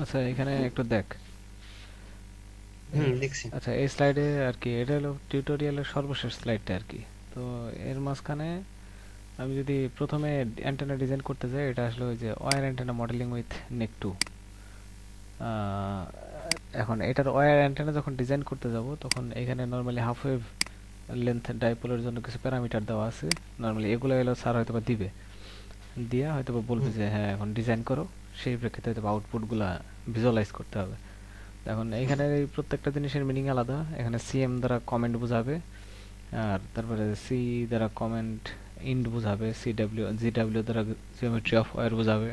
আচ্ছা এখানে একটু দেখ। হুম, দেখছি। আচ্ছা এই স্লাইডে আর কি এটা হলো টিউটোরিয়ালের সর্বশেষ স্লাইডটা আর কি। তো এর মাঝখানে আমি যদি প্রথমে অ্যান্টেনা ডিজাইন করতে যাই, এটা আসলে ওই যে wire antenna modelling with NEC two. এখন এটার ওয়্যার অ্যান্টেনা যখন ডিজাইন করতে যাব তখন এখানে নর্মালি হাফ ওয়েভ লেন্থ ডাইপোলের জন্য কিছু প্যারামিটার দেওয়া আছে। নর্মালি এগুলো এলো স্যার হয়তো বা দিবে, দিয়া হয়তো বা বলবে হুম, যে হ্যাঁ এখন ডিজাইন করো। সেই প্রেক্ষিতে হয়তো আউটপুটগুলা ভিজুয়ালাইজ করতে হবে। এখন এখানে এই প্রত্যেকটা জিনিসের মিনিং আলাদা। এখানে সিএম দ্বারা কমেন্ট বোঝাবে, আর তারপরে সি দ্বারা কমেন্ট ইন্ড বোঝাবে, জিডাব্লিউ দ্বারা জিওমেট্রি অফ ওয়্যার বোঝাবে,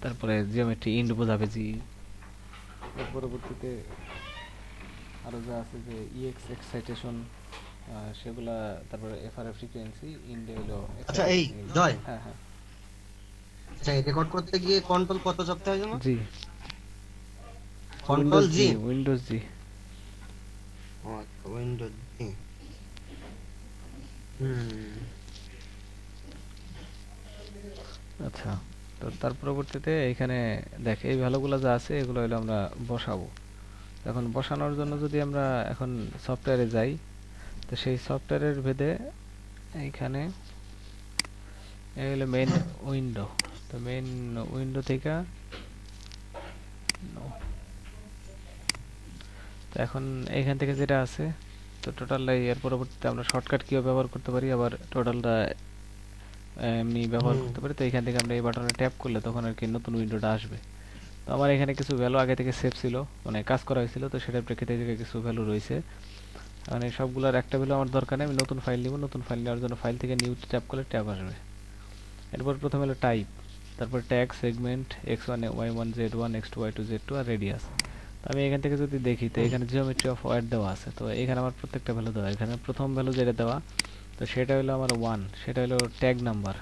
তারপরে জিওমেট্রি ইন্ড বোঝাবে জি। এর পরবর্তীতে আরো যা আছে যে ইএক্স এক্সাইটেশন সেগুলা, তারপরে এফআরএফ ফ্রিকোয়েন্সি ইন্ডে হলো আচ্ছা এই এক্সাইটেশন। জয়, হ্যাঁ হ্যাঁ। আচ্ছা রেকর্ড করতে গিয়ে কন্ট্রোল কত চাপতে হয় যেন? জি, কন্ট্রোল উইন্ডোজ জি। জি, উইন্ডোজ জি। ও আচ্ছা, উইন্ডোজ জি। হুম। আচ্ছা, তো তার পরবর্তীতে এখানে দেখ এই ভ্যালুগুলো যা আছে এগুলো হলো আমরা বসাবো। এখন বসানোর জন্য যদি আমরা এখন সফটওয়্যারে যাই, তো সেই সফটওয়্যারের ভেদে এইখানে এই হলো মেইন উইন্ডো। তো মেইন উইন্ডো থেকে no, তো এখন এইখান থেকে যেটা আছে, তো টোটালটা এর পরবর্তীতে আমরা শর্টকাট কিও ব্যবহার করতে পারি, আবার টোটালটা এমনি ব্যবহার হুম। করতে পারি। তো এইখান থেকে আমরা এই বাটনে ট্যাপ করলে তখন আর কি নতুন উইন্ডোটা আসবে। তো আমার এখানে কিছু ভ্যালু আগে থেকে সেভ ছিল, মানে কাজ করা হয়েছিল, তো সেটার প্রেক্ষিতে এই জায়গায় কিছু ভ্যালু রয়েছে। মানে সবগুলোর একটা ভ্যালু আমার দরকার নেই, আমি নতুন ফাইল নিব। নতুন ফাইল নেওয়ার জন্য ফাইল থেকে নিউ ট্যাপ করলে ট্যাব আসবে। এরপর প্রথমে হলো টাইপ, তারপর tag, segment, X one Y one Z one X two Y two Z two আর রেডিয়াস। তো আমি এখান থেকে যদি দেখি তো হুম। এখানে জিওমেট্রি অফ ওয়্যার দেওয়া আছে। তো এখানে আমার প্রত্যেকটা ভ্যালু দেওয়া, এখানে প্রথম ভ্যালু যেটা দেওয়া, তো সেটা হলো আমার ওয়ান, সেটা হলো ট্যাগ নাম্বার,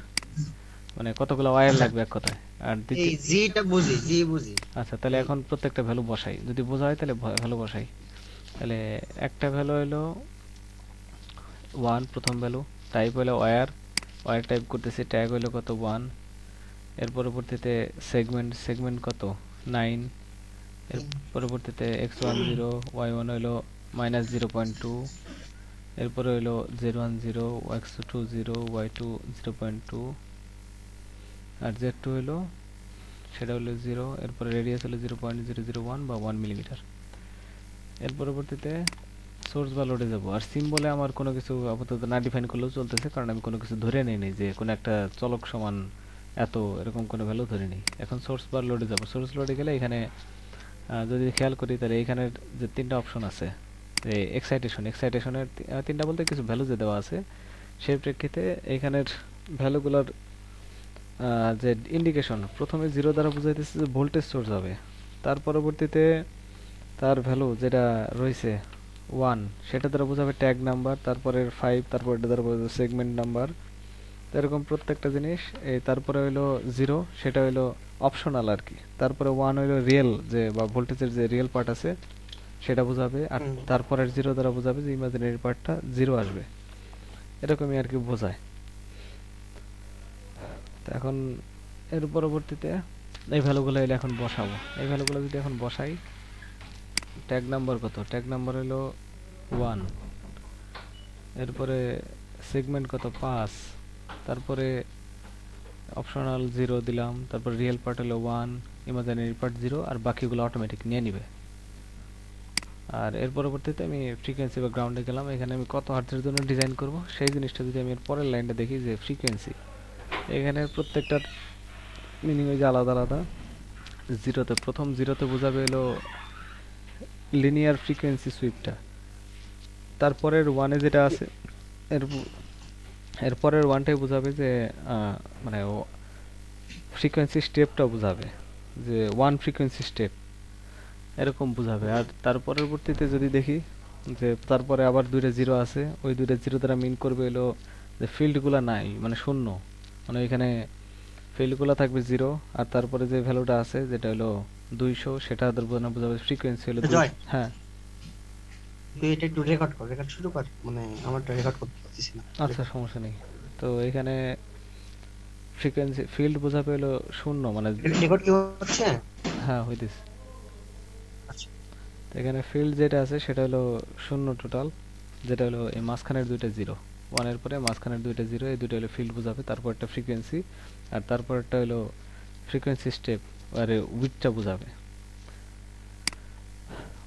মানে কতগুলো ওয়্যার আচ্ছা লাগবে এক কথায়। আর এই দ্বিতীয়, জিটা বুঝি, জি বুঝি। আচ্ছা তাহলে এই এখন প্রত্যেকটা ভ্যালু বসাই, যদি বোঝা হয় তাহলে ভ্যালু বসাই। তাহলে একটা ভ্যালু হলো ওয়ান, প্রথম ভ্যালু। টাইপ হলো ওয়্যার, ওয়্যার টাইপ করতেছি, ট্যাগ হলো কত ওয়ান। এর পরবর্তীতে সেগমেন্ট, সেগমেন্ট কত নাইন। এর পরবর্তীতে X one zero, Y one হইলো -0.2। এরপরে হইলো Z one zero, X two zero, Y two 0.2, আর জেড টু হইলো, সেটা হলো জিরো। এরপরে রেডিয়াস হলো 0.001 বা 1 মিলিমিটার। এর পরবর্তীতে সোর্স বা লোডে যাব। আর সিম্বলে আমার কোনো কিছু আপাতত না ডিফাইন করলেও চলতেছে, কারণ আমি কোনো কিছু ধরে নিই যে কোনো একটা চলক সমান এত, এরকম কোনো ভ্যালু ধরে নিই। এখন সোর্স বার লোডে যাব। সোর্স লোডে গেলে এখানে যদি খেয়াল করি তাহলে এখানের যে তিনটা অপশন আছে, যে এক্সাইটেশন, এক্সাইটেশনের তিনটা বলতে কিছু ভ্যালু যে দেওয়া আছে, সেই প্রেক্ষিতে এখানের ভ্যালুগুলোর যে ইন্ডিকেশন, প্রথমে জিরো দ্বারা বোঝাইতেছে যে ভোল্টেজ সোর্স হবে। তার পরবর্তীতে তার ভ্যালু যেটা রয়েছে ওয়ান, সেটা দ্বারা বোঝাবে ট্যাগ নাম্বার, তারপরে ফাইভ, তারপর এটা দ্বারা বোঝাবে সেগমেন্ট নাম্বার। তো এরকম প্রত্যেকটা জিনিস। এই তারপরে হইলো জিরো, সেটা হইলো অপশনাল আর কি। তারপরে ওয়ান হইলো রিয়েল, যে বা ভোল্টেজের যে রিয়েল পার্ট আছে সেটা বোঝাবে। আর হুম। তারপরের জিরো দ্বারা বোঝাবে যে ইমাজিনারি পার্টটা জিরো আসবে। এরকমই আর কি বোঝায়। তো এখন এর পরবর্তীতে এই ভ্যালুগুলো এলে এখন বসাবো। এই ভ্যালুগুলো যদি এখন বসাই, ট্যাগ নাম্বার কত, ট্যাগ নাম্বার হলো ওয়ান। এরপরে সেগমেন্ট কত, পাঁচ। তারপরে অপশনাল জিরো দিলাম, তারপর রিয়েল পার্ট হলো ওয়ান, ইমাজিনারি পার্ট জিরো, আর বাকিগুলো অটোমেটিক নিয়ে নিবে। আর এর পরবর্তীতে আমি ফ্রিকোয়েন্সি বা গ্রাউন্ডে গেলাম। এখানে আমি কত হার্টজের জন্য ডিজাইন করব সেই জিনিসটা যদি আমি এর পরের লাইনটা দেখি, যে ফ্রিকোয়েন্সি, এখানে প্রত্যেকটার মিনিং হয়ে যে আলাদা আলাদা। জিরোতে, প্রথম জিরোতে বোঝাবে হলো লিনিয়ার ফ্রিকোয়েন্সি সুইপটা। তারপরের ওয়ানে যেটা আছে, এর এরপরের ওয়ানটাই বোঝাবে যে মানে ফ্রিকোয়েন্সি স্টেপটা বোঝাবে, যে ওয়ান ফ্রিকোয়েন্সি স্টেপ, এরকম বোঝাবে। আর তার পরবর্তীতে যদি দেখি যে তারপরে আবার দুইটা জিরো আছে, ওই দুইটা জিরো দ্বারা মিন করবে হলো যে ফিল্ডগুলো নাই, মানে শূন্য, মানে এখানে ফিল্ডগুলো থাকবে জিরো। আর তারপরে যে ভ্যালুটা আছে যেটা হলো 200, সেটা বোঝাবে ফ্রিকোয়েন্সি হলো জয়, 200। হ্যাঁ। তুই এটা একটু রেকর্ড কর, রেকর্ড শুরু কর, মানে আমারটা রেকর্ড করতে পারতেছি না। আচ্ছা রেকর্ড, সমস্যা নেই। তো এখানে ফ্রিকোয়েন্সি ফিল্ড বোঝাবে হলো শূন্য, মানে রেকর্ড কি হচ্ছে? হ্যাঁ হইতেছে। তো এখানে ফিল্ড যেটা আছে সেটা হলো 0 টোটাল, যেটা হলো এই মাঝখানের দুইটা জিরো, ওয়ানের পরে মাঝখানের দুইটা জিরো, এই দুইটা হলো ফিল্ড বোঝাবে, তারপর একটা ফ্রিকোয়েন্সি, আর তারপর একটা হলো ফ্রিকোয়েন্সি স্টেপ আর উইডথটা বোঝাবে,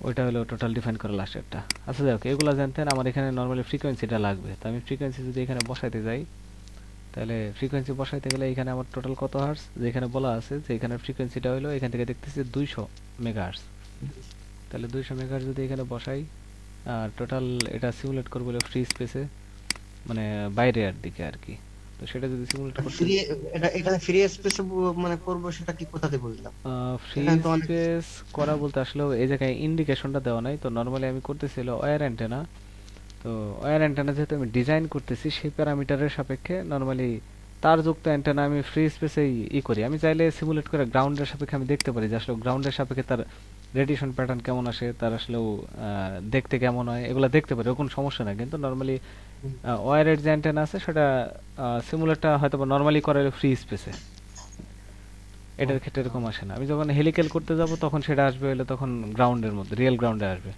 ওইটা হলো টোটাল ডিফাইন করা লাস্টেরটা। আচ্ছা যাই হোক, এগুলো জানতেন। আমার এখানে নর্মালি ফ্রিকোয়েন্সিটা লাগবে, তো আমি ফ্রিকোয়েন্সি যদি এখানে বসাইতে যাই, তাহলে ফ্রিকোয়েন্সি বসাইতে গেলে এখানে আমার টোটাল কত হার্স, যেখানে বলা আছে যে এখানে ফ্রিকোয়েন্সিটা হলো, এখান থেকে দেখতেছি 200 মেগাহার্স। তাহলে 200 মেগাহার্স যদি এখানে বসাই, আর টোটাল এটা সিমুলেট করবো হলো ফ্রি স্পেসে, মানে বাইরে আর দিকে আর কি। তো সেটা যদি সিমুলেট করতে, ফ্রি, এটা এখানে ফ্রি স্পেসে মানে করব, সেটা কি কোথাতে বললাম? ফ্রি এখানে তো অনেক স্পেস করা বলতে আসলে এই জায়গায় ইন্ডিকেশনটা দেওয়া নাই, তো নর্মালি আমি করতেছি হলো ওয়্যার অ্যান্টেনা। তো ওয়্যার অ্যান্টেনা যেহেতু আমি ডিজাইন করতেছি সেই প্যারামিটারের সাপেক্ষে নর্মালি তারযুক্ত অ্যান্টেনা আমি ফ্রি স্পেসেই করি। আমি চাইলে সিমুলেট করে গ্রাউন্ডের সাপেক্ষে আমি দেখতে পারি যে আসলে গ্রাউন্ডের সাপেক্ষে তার রেডিয়েশন প্যাটার্ন কেমন আসে, তার আসলেও দেখতে কেমন হয়, এগুলো দেখতে পারি, ওর কোনো সমস্যা নাই। কিন্তু নর্মালি ওয়্যারের যে অ্যান্টেনা আছে সেটা সিমুলেটটা হয়তো নর্মালি করা ফ্রি স্পেসে, এটার ক্ষেত্রে এরকম আসে না। আমি যখন হেলিক্যাল করতে যাব তখন সেটা আসবে হলে তখন গ্রাউন্ডের মধ্যে, রিয়েল গ্রাউন্ডে আসবে,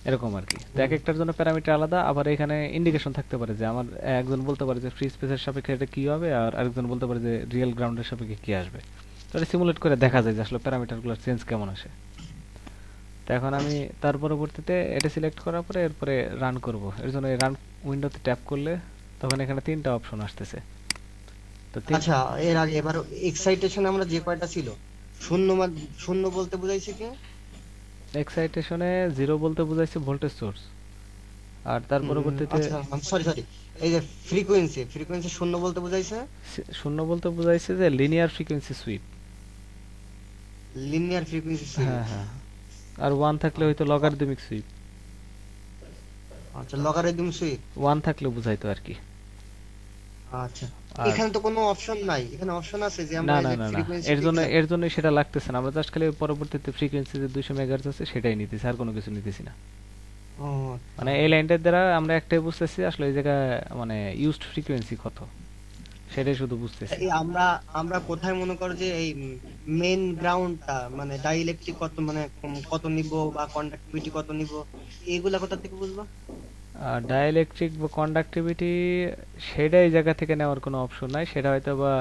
এরকম আর কি। তো এক একটার জন্য প্যারামিটার আলাদা, আবার এখানে ইন্ডিকেশন থাকতে পারে যে আমার একজন বলতে পারে যে ফ্রি স্পেসের সাপেক্ষে এটা কি হবে, আর আরেকজন বলতে পারে যে রিয়েল গ্রাউন্ডের সাপেক্ষে কি আসবে। তো এটা সিমুলেট করে দেখা যায় যে আসলে প্যারামিটারগুলোর চেঞ্জ কেমন আসে। তো এখন আমি তার পরবর্তীতে এটা সিলেক্ট করার পরে এরপরে রান করব। এর জন্য এই রান উইন্ডোতে ট্যাপ করলে তখন এখানে তিনটা অপশন আসতেছে। তো আচ্ছা, এর আগে এবার এক্সাইটেশন আমরা যে কয়টা ছিল, শূন্য শূন্য বলতে বুঝাইছে কি? এক্সাইটেশনে জিরো বলতে বুঝাইছে ভোল্টেজ সোর্স, আর তার পরবর্তীতে আচ্ছা, সরি সরি, এই যে ফ্রিকোয়েন্সি, ফ্রিকোয়েন্সি শূন্য বলতে বুঝাইছে, শূন্য বলতে বুঝাইছে যে linear frequency sweep. Linear frequency switch. হ্যাঁ হ্যাঁ, আর ওয়ান থাকলে হয়তো লগারিদমিক সুইপ, আচ্ছা, লগারিদম সুইচ। ওয়ান থাকলে বুঝাইতো আর কি। আচ্ছা, আর এখানে তো কোনো অপশন নাই, এখানে অপশন আছে যে আমরা না এই না যে না না, ফ্রিকোয়েন্সি এর জন্য লিখলাম। এর জন্য সেটা লাগতেছে না, আমরা জাস্ট খালি পরবর্তীতে ফ্রিকোয়েন্সি যে 200 মেগাহার্টজ আছে সেটাই নিতেছি, আর কোনো কিছু নিতেছি না। ও মানে এই লাইনটার দ্বারা আমরা একটাই বুঝতেছি আসলে এই জায়গায় মানে ইউজড ফ্রিকোয়েন্সি কত, সেটাই শুধু বুঝতেছি। এই আমরা আমরা কোথায় মনে করো যে এই মেইন গ্রাউন্ডটা মানে ডাইইলেকট্রিক কত, মানে কত নিব বা কন্ডাক্টিভিটি কত নিব, এগুলা কোথা থেকে বুঝবো? ডাইইলেকট্রিক বা কন্ডাক্টিভিটি সেটা এই জায়গা থেকে নেওয়ার কোনো অপশন নাই, সেটা হয়তো বা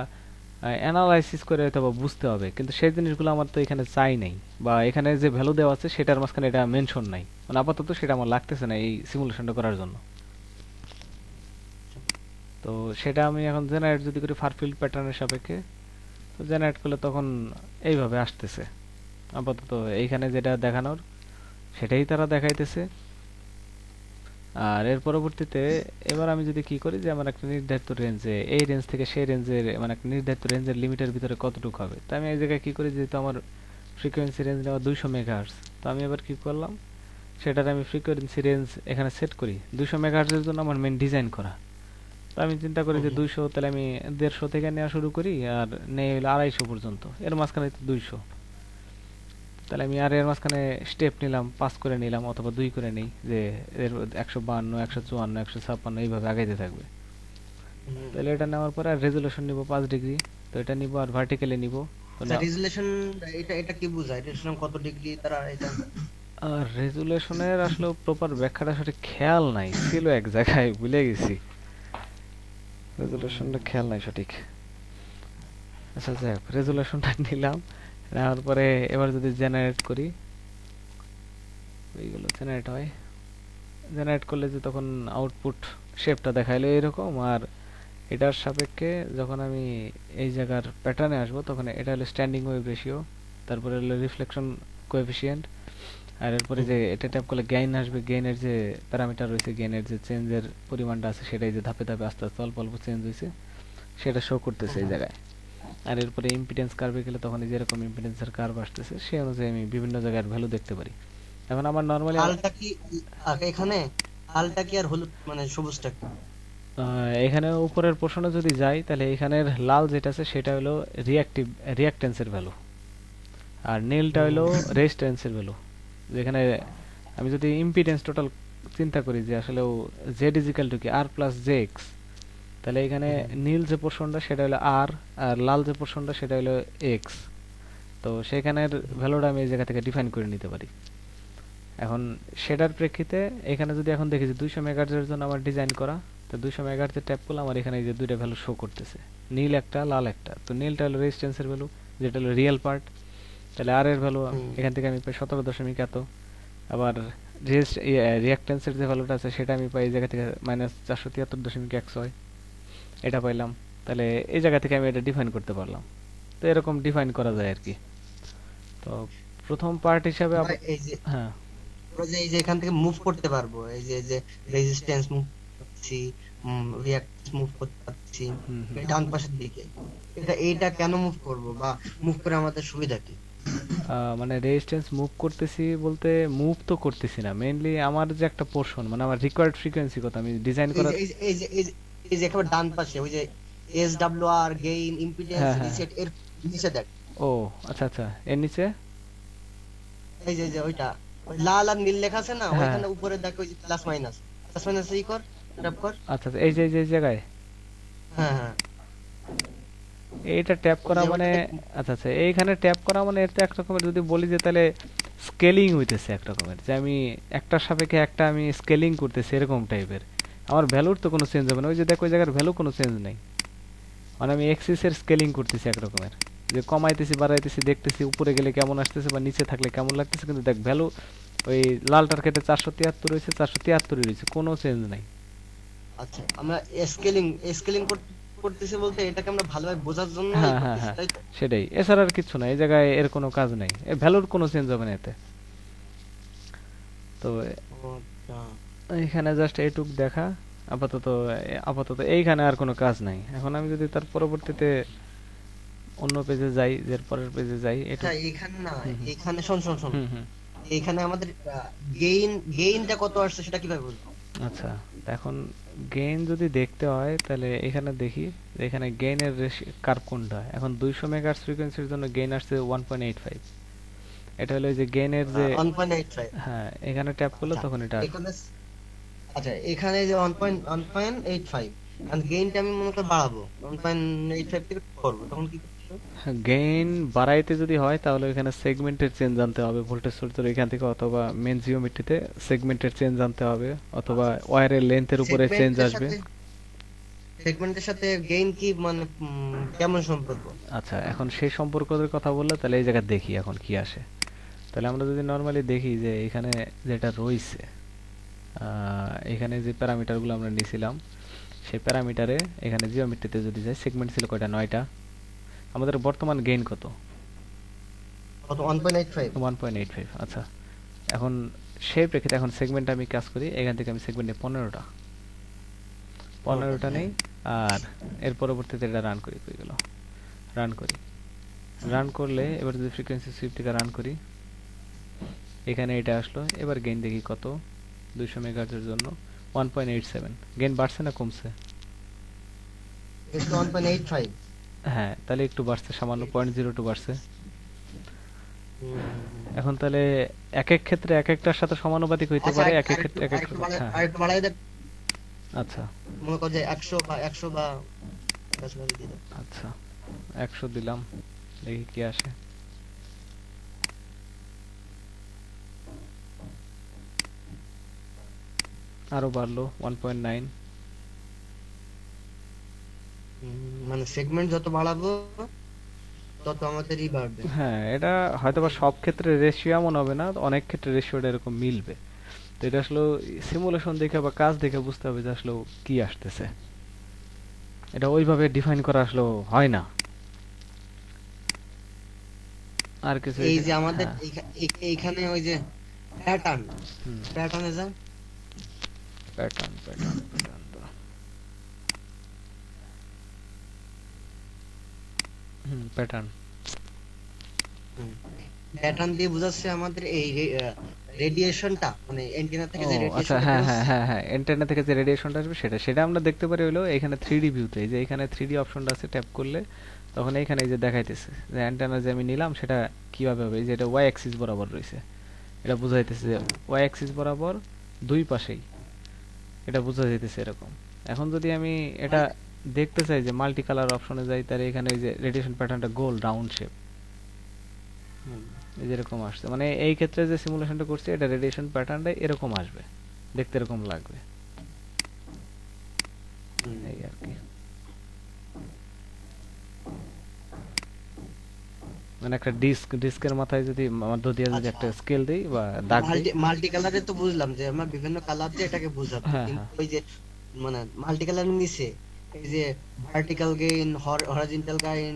অ্যানালাইসিস করে হয়তো বা বুঝতে হবে, কিন্তু সেই জিনিসগুলো আমার তো এখানে চাই নাই, বা এখানে যে ভ্যালু দেওয়া আছে সেটার মাঝখানে এটা মেনশন নাই, মানে আপাতত সেটা আমার লাগতেছে না এই সিমুলেশনটা করার জন্য। তো সেটা আমি এখন জেনারেট যদি করি ফার ফিল্ড প্যাটার্নের সাপেক্ষে, তো জেনারেট করলে তখন এইভাবে আসতেছে আপাতত, এইখানে যেটা দেখানোর সেটাই তারা দেখাইতেছে। আর এর পরবর্তীতে এবার আমি যদি কি করি যে আমার একটা নির্ধারিত রেঞ্জে, এই রেঞ্জ থেকে সেই রেঞ্জের মানে একটা নির্ধারিত রেঞ্জের লিমিটের ভিতরে কতটুকু হবে, তো আমি এই জায়গায় কি করি, যেহেতু আমার ফ্রিকোয়েন্সি রেঞ্জ নেওয়া 200 মেগাহার্টজ, তো আমি এবার কি করলাম, সেটার আমি ফ্রিকোয়েন্সি রেঞ্জ এখানে সেট করি 200 মেগাহার্টজের জন্য আমার মেন ডিজাইন করা। তো আমি চিন্তা করি যে 200, তাহলে আমি 150 থেকে নেওয়া শুরু করি আর নেই হলো 250 পর্যন্ত, এর মাঝখানে তো 200, তাহলে আমি আর এর মাঝখানে স্টেপ নিলাম, 5 করে নিলাম অথবা 2 করে নেই, যে এর 152 154 156 এইভাবে আগাইতে থাকবে। তাহলে এটা নেওয়ার পরে আর রেজুলেশন নিব 5 ডিগ্রি, তো এটা নিব আর ভার্টিক্যালি নিব। তো আচ্ছা, রেজুলেশন এটা এটা কি বোঝায়? রেজুলেশন কত ডিগ্রি তারা এটা? আর রেজুলেশনের আসলে প্রপার ব্যাখ্যাটা সঠিক খেয়াল নাই, ছিল এক জায়গায় ভুলে গেছি, রেজুলেশনটা খেয়াল নাই সঠিক। আচ্ছা যাই হোক, রেজুলেশনটা নিলাম, নেওয়ার পরে এবার যদি জেনারেট করি, এইগুলো জেনারেট হয়, জেনারেট করলে যে তখন আউটপুট শেপটা দেখাইলো এরকম। আর এটার সাপেক্ষে যখন আমি এই জায়গার প্যাটার্নে আসবো তখন এটা হলো স্ট্যান্ডিং ওয়েভ রেশিও, তারপরে হলো রিফ্লেকশন কোএফিসিয়েন্ট, আর এরপরে যে এটা ট্যাপ করলে গেইন আসবে, গেইনের যে প্যারামিটার রয়েছে, গেইনের যে চেঞ্জের পরিমাণটা আছে সেটাই যে ধাপে ধাপে আস্তে আস্তে অল্প অল্প চেঞ্জ হয়েছে সেটা শো করতেছে এই জায়গায়। আর এরপরে ইম্পিডেন্স কার্ভে গেলে তখন এই যেরকম ইম্পিডেন্সের কার্ভ আসতেছে সেই অনুযায়ী আমি বিভিন্ন জায়গার ভ্যালু দেখতে পারি। এখন আমার নর্মালি লালটা কি এখানে, লালটা কি আর হলুদ মানে সবুজটা কি? এখানে উপরের পোর্শনে যদি যাই তাহলে এখানের লাল যেটা আছে সেটা হলো রিয়াক্টেন্সের ভ্যালু, আর নীলটা হলো রেজিস্ট্যান্সের ভ্যালু। যেখানে আমি যদি ইম্পিডেন্স টোটাল চিন্তা করি যে আসলে জেড ইজ ইকাল টু কি আর প্লাস জে এক্স, তাহলে এখানে নীল যে পোর্শনটা সেটা হলো আর, আর লাল যে পোর্শনটা সেটা হলো এক্স। তো সেখানের ভ্যালুটা আমি এই জায়গা থেকে ডিফাইন করে নিতে পারি। এখন সেটার প্রেক্ষিতে এখানে যদি এখন দেখি যে 200 মেগাহার্টজের জন্য আমার ডিজাইন করা, তো 200 মেগাহার্টজে ট্যাপ করলে আমার এখানে এই যে দুইটা ভ্যালু শো করতেছে, নীল একটা লাল একটা। তো নীলটা হলো রেজিস্ট্যান্সের ভ্যালু, যেটা হলো রিয়েল পার্ট। তাহলে আর এর ভ্যালু হুম। এখান থেকে আমি পাই 17 দশমিক এত। আবার রিয়াক্টেন্সের যে ভ্যালুটা আছে সেটা আমি পাই এই জায়গা থেকে -473.16, এটা পাইলাম। তাহলে এই জায়গা থেকে আমি এটা ডিফাইন করতে পারলাম। তো এরকম ডিফাইন করা যায় আর কি। তো প্রথম পার্ট হিসাবে ভাই এই যে হ্যাঁ। আমরা যে এই যে এখান থেকে মুভ করতে পারবো, এই যে রেজিস্ট্যান্স মুভ করছি, রিঅ্যাক্ট্যান্স মুভ করতে পারছি হুম হুম। এই ডান পাশের দিকে, এইটা কেন মুভ করব বা মুভ করে আমাদের সুবিধা কি? মানে রেজিস্ট্যান্স মুভ করতেছি বলতে মুভ তো করতেছি না, মেইনলি আমার যে একটা পোর্শন মানে আমার রিকোয়ার্ড ফ্রিকোয়েন্সি কত আমি ডিজাইন এই করা। যে এই যে এই যে এই যে এই যে একেবারে ডান পাশে ওই যে এসডব্লিউআর গেইন ইম্পিডেন্স হ্যাঁ হ্যাঁ। রিসেট এর নিচে দেখ। ও আচ্ছা আচ্ছা, এর নিচে। এই যে ওইটা ওই লাল আর নীল লেখা আছে না, হ্যাঁ ওইখানে উপরে দেখ ওই যে প্লাস মাইনাস ই কর, ট্যাপ কর। আচ্ছা আচ্ছা, এই যে এই জায়গায় হ্যাঁ হ্যাঁ, এইটা ট্যাপ ওই করা যে মানে। ওইটা আচ্ছা আচ্ছা, এইখানে ট্যাপ করা মানে এটা এক রকমের যদি বলি যে তাহলে স্কেলিং হইতেছে এক রকমের, যে আমি একটার সাপেক্ষে একটা আমি স্কেলিং করতেছি এরকম টাইপের। আমার ভ্যালুর তো কোনো চেঞ্জ হবে না, ওই যে দেখো ওই জায়গার ভ্যালু কোনো চেঞ্জ নেই, মানে আমি এক্সিস এর স্কেলিং করতেছি এক রকমের, যে কমাইতেছি বাড়াইতেছি দেখতেছি উপরে গেলে কেমন আসতেছে বা নিচে থাকলে কেমন লাগতেছে, কিন্তু দেখ ভ্যালু ওই লালটার ক্ষেত্রে 473 হয়েছে, 473 রয়েছে, কোনো চেঞ্জ নাই। আচ্ছা আমরা স্কেলিং স্কেলিং করতেছি বলতে এটাকে আমরা ভালোভাবে বোঝার জন্যই হ্যাঁ হ্যাঁ করতেছি, হ্যাঁ, তাই তো? সেটাই, এছাড়া আর কিছু না, এই জায়গায় এর কোনো কাজ নাই, ভ্যালুর কোনো চেঞ্জ হবে না এতে। তো ও আচ্ছা। এখানে জাস্ট এইটুক দেখা আপাতত। আপাতত এইখানে আর কোনো কাজ নাই। এখন আমি যদি তার পরবর্তীতে অন্য পেজে যাই, যে পরের পেজে যাই আচ্ছা এটুক। এখানে না, হুম হুম এখানে শোন শোন শোন, হুম হুম। এখানে আমাদের গেইনটা কত আসছে সেটা কিভাবে বুঝবো? আচ্ছা, তা এখন গেইন যদি দেখতে হয় তাহলে এখানে দেখি যে এখানে গেইনের কার্ভ কোনটা। এখন 200 মেগাহার্টজ ফ্রিকোয়েন্সির জন্য গেইন আসছে 1.85। এটা হলো এই যে গেইনের যে। 1.85। হ্যাঁ, এখানে ট্যাপ করলে আচ্ছা তখন এটা আসবে। এখানে, আচ্ছা এখানে যে 1.85 আর গেইনটা আমি মনে করি বাড়াবো 1.85 থেকে করবো, তখন কি করতে হবে? গেইন বাড়াইতে যদি হয় তাহলে এখানে সেগমেন্টের চেঞ্জ আনতে হবে ভোল্টেজ সোর্সের এখান থেকে, অথবা মেন জিওমেট্রিতে সেগমেন্টের চেঞ্জ আনতে হবে, অথবা ওয়্যারের লেন্থের উপরে চেঞ্জ সেগমেন্টের আসবে। সাথে সেগমেন্টের সাথে গেইন কি মানে কেমন সম্পর্ক? আচ্ছা, এখন সেই সম্পর্কের কথা বললে তাহলে এই জায়গায় দেখি এখন কি আসে। তাহলে আমরা যদি নর্মালি দেখি যে এখানে যেটা রয়েছে, এখানে যে প্যারামিটারগুলো আমরা নিয়েছিলাম সেই প্যারামিটারে এখানে জিওমেট্রিতে যদি যাই, সেগমেন্ট ছিল কয়টা, 9টা। আমাদের বর্তমান গেইন কত? কত? 1.85। 1.85। আচ্ছা, এখন সেই প্রেক্ষিতে এখন সেগমেন্ট আমি কাজ করি, এখান থেকে আমি সেগমেন্টে 15টা 15টা নেই। আর এর পরবর্তীতে এটা রান করি, কই গেল, রান করি। রান করলে এবার যদি ফ্রিকোয়েন্সি সুইপটিকে রান করি, এখানে এটা আসলো। এবার গেইন দেখি কত, 200 মেগাহার্টজের জন্য 1.87। গেইন বাড়ছে না কমছে? এটা 1.85। হ্যাঁ, তাহলে একটু বাড়ছে, সামান্য 0.02 বাড়ছে। হুম। এখন তাহলে এক এক ক্ষেত্রে এক একটার সাথে সমানুপাতিক হইতে আচ্ছা পারে, এক এক ক্ষেত্রে এক এক। হ্যাঁ হ্যাঁ, আরেকটু বাড়াই দেখ, আচ্ছা মনে কর যে 100 বা কাছাকাছি দিয়ে দাও। আচ্ছা, 100 দিলাম, দেখি কি আসে। আরো বাড়লো 1.9। মানে সেগমেন্ট যত বাড়াবো তত আমাদেরই বাড়বে। হ্যাঁ, এটা হয়তোবা সব ক্ষেত্রে রেশিও এমন হবে না, অনেক ক্ষেত্রে রেশিওটা এরকম মিলবে। তো এটা আসলে সিমুলেশন দেখে বা কাজ দেখে বুঝতে হবে যে আসলে কি আসতেছে, এটা ওইভাবে ডিফাইন করা আসলে হয় না। আর কিছু এই যে আমাদের হ্যাঁ। এইখানে ওই যে প্যাটার্ন, হুম, প্যাটার্নে যা। প্যাটার্ন প্যাটার্ন প্যাটার্ন হুম, প্যাটার্ন। প্যাটার্ন দিয়ে বোঝাচ্ছে আমাদের এই রেডিয়েশনটা, মানে অ্যান্টেনা থেকে ও যে আচ্ছা, রেডিয়েশনটা বের হ্যাঁ হ্যাঁ হচ্ছে। হ্যাঁ হ্যাঁ, অ্যান্টেনা থেকে যে রেডিয়েশনটা আসবে সেটা সেটা আমরা দেখতে পারি হলো এখানে 3D ভিউতে। এই যে এখানে 3D অপশনটা আছে, ট্যাপ করলে তখন এইখানে এই যে দেখাইতেছে যে অ্যান্টেনা যে আমি নিলাম সেটা কিভাবে হবে। এই যে এটা ওয়াই অ্যাক্সিস বরাবর রয়েছে, এটা বোঝা যাইতেছে যে ওয়াই অ্যাক্সিস বরাবর দুই পাশেই, এটা বোঝা যাইতেছে এরকম। এখন যদি আমি এটা মানে দেখতে চাই যে মাল্টি কালার অপশনে যাই, তাহলে এখানে এই যে রেডিয়েশন প্যাটার্নটা গোল রাউন্ড শেপ। হুম, এই যেরকম আসছে, মানে এই ক্ষেত্রে যে সিমুলেশনটা করছি এটা রেডিয়েশন প্যাটার্নটা এরকম আসবে, দেখতে এরকম লাগবে, হুম। এই আর কি। মানে একটা ডিস্কের মাথায় যদি মধ্য দিয়ে যদি আচ্ছা, একটা স্কেল দেই বা দাগ দেই। মাল্টি কালারে তো বুঝলাম যে আমরা বিভিন্ন কালার দিয়ে এটাকে বুঝাবো, হ্যাঁ কিন্তু হ্যাঁ। ওই যে মানে মাল্টি কালারের নিচে এই যে vertical gain, horizontal gain,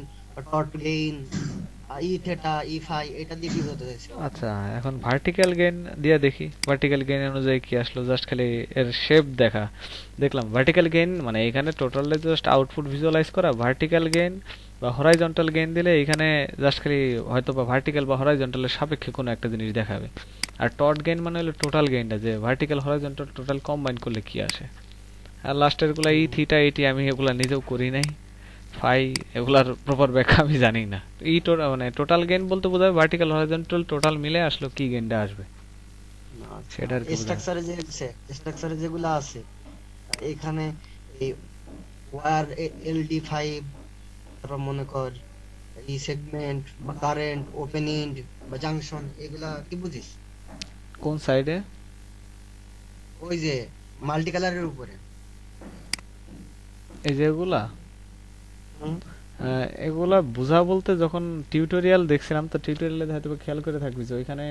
torque gain, E theta, E phi, এটা দিয়ে কি বোঝাতে চাইছো? আচ্ছা, এখন ভার্টিক্যাল গেইন দিয়ে দেখি, ভার্টিক্যাল গেইন অনুযায়ী কি আসলো, জাস্ট খালি এর শেপ দেখা, দেখলাম ভার্টিক্যাল গেইন মানে এখানে টোটালে জাস্ট আউটপুট ভিজুয়ালাইজ করা, ভার্টিক্যাল গেইন বা হরাইজন্টাল গেইন দিলে এখানে জাস্ট খালি হয়তো বা ভার্টিক্যাল বা হরাইজন্টালের সাপেক্ষে কোনো একটা জিনিস দেখাবে। আর টট গেইন মানে হলো টোটাল গেইনটা, যে ভার্টিক্যাল হরাইজন্টাল টোটাল কম্বাইন করলে কি আসে। আর লাস্টের গুলা ই হুম। থিটা এটি আমি এগুলা নিজেও করি নাই, ফাই এগুলার প্রপার ব্যাখ্যা আমি জানি না। ই মানে টোটাল গেইন বলতে বোঝায় ভার্টিক্যাল হরাইজন্টাল টোটাল মিলে আসলো কি গেইনটা আসবে, আচ্ছা, সেটা আর কি বোঝায়। স্ট্রাকচারে যেগুলো আছে এখানে, এই ওয়্যার LD5, তারপর মনে কর এই সেগমেন্ট বা কারেন্ট ওপেন এন্ড বা জাংশন, এগুলা কি বুঝিস? কোন সাইডে? ওই যে মাল্টি কালারের উপরে। এই যে এগুলা, হুম। এগুলা বোঝা বলতে যখন টিউটোরিয়াল দেখছিলাম, তো টিউটোরিয়ালে হয়তো বা খেয়াল করে থাকবি যে ওইখানে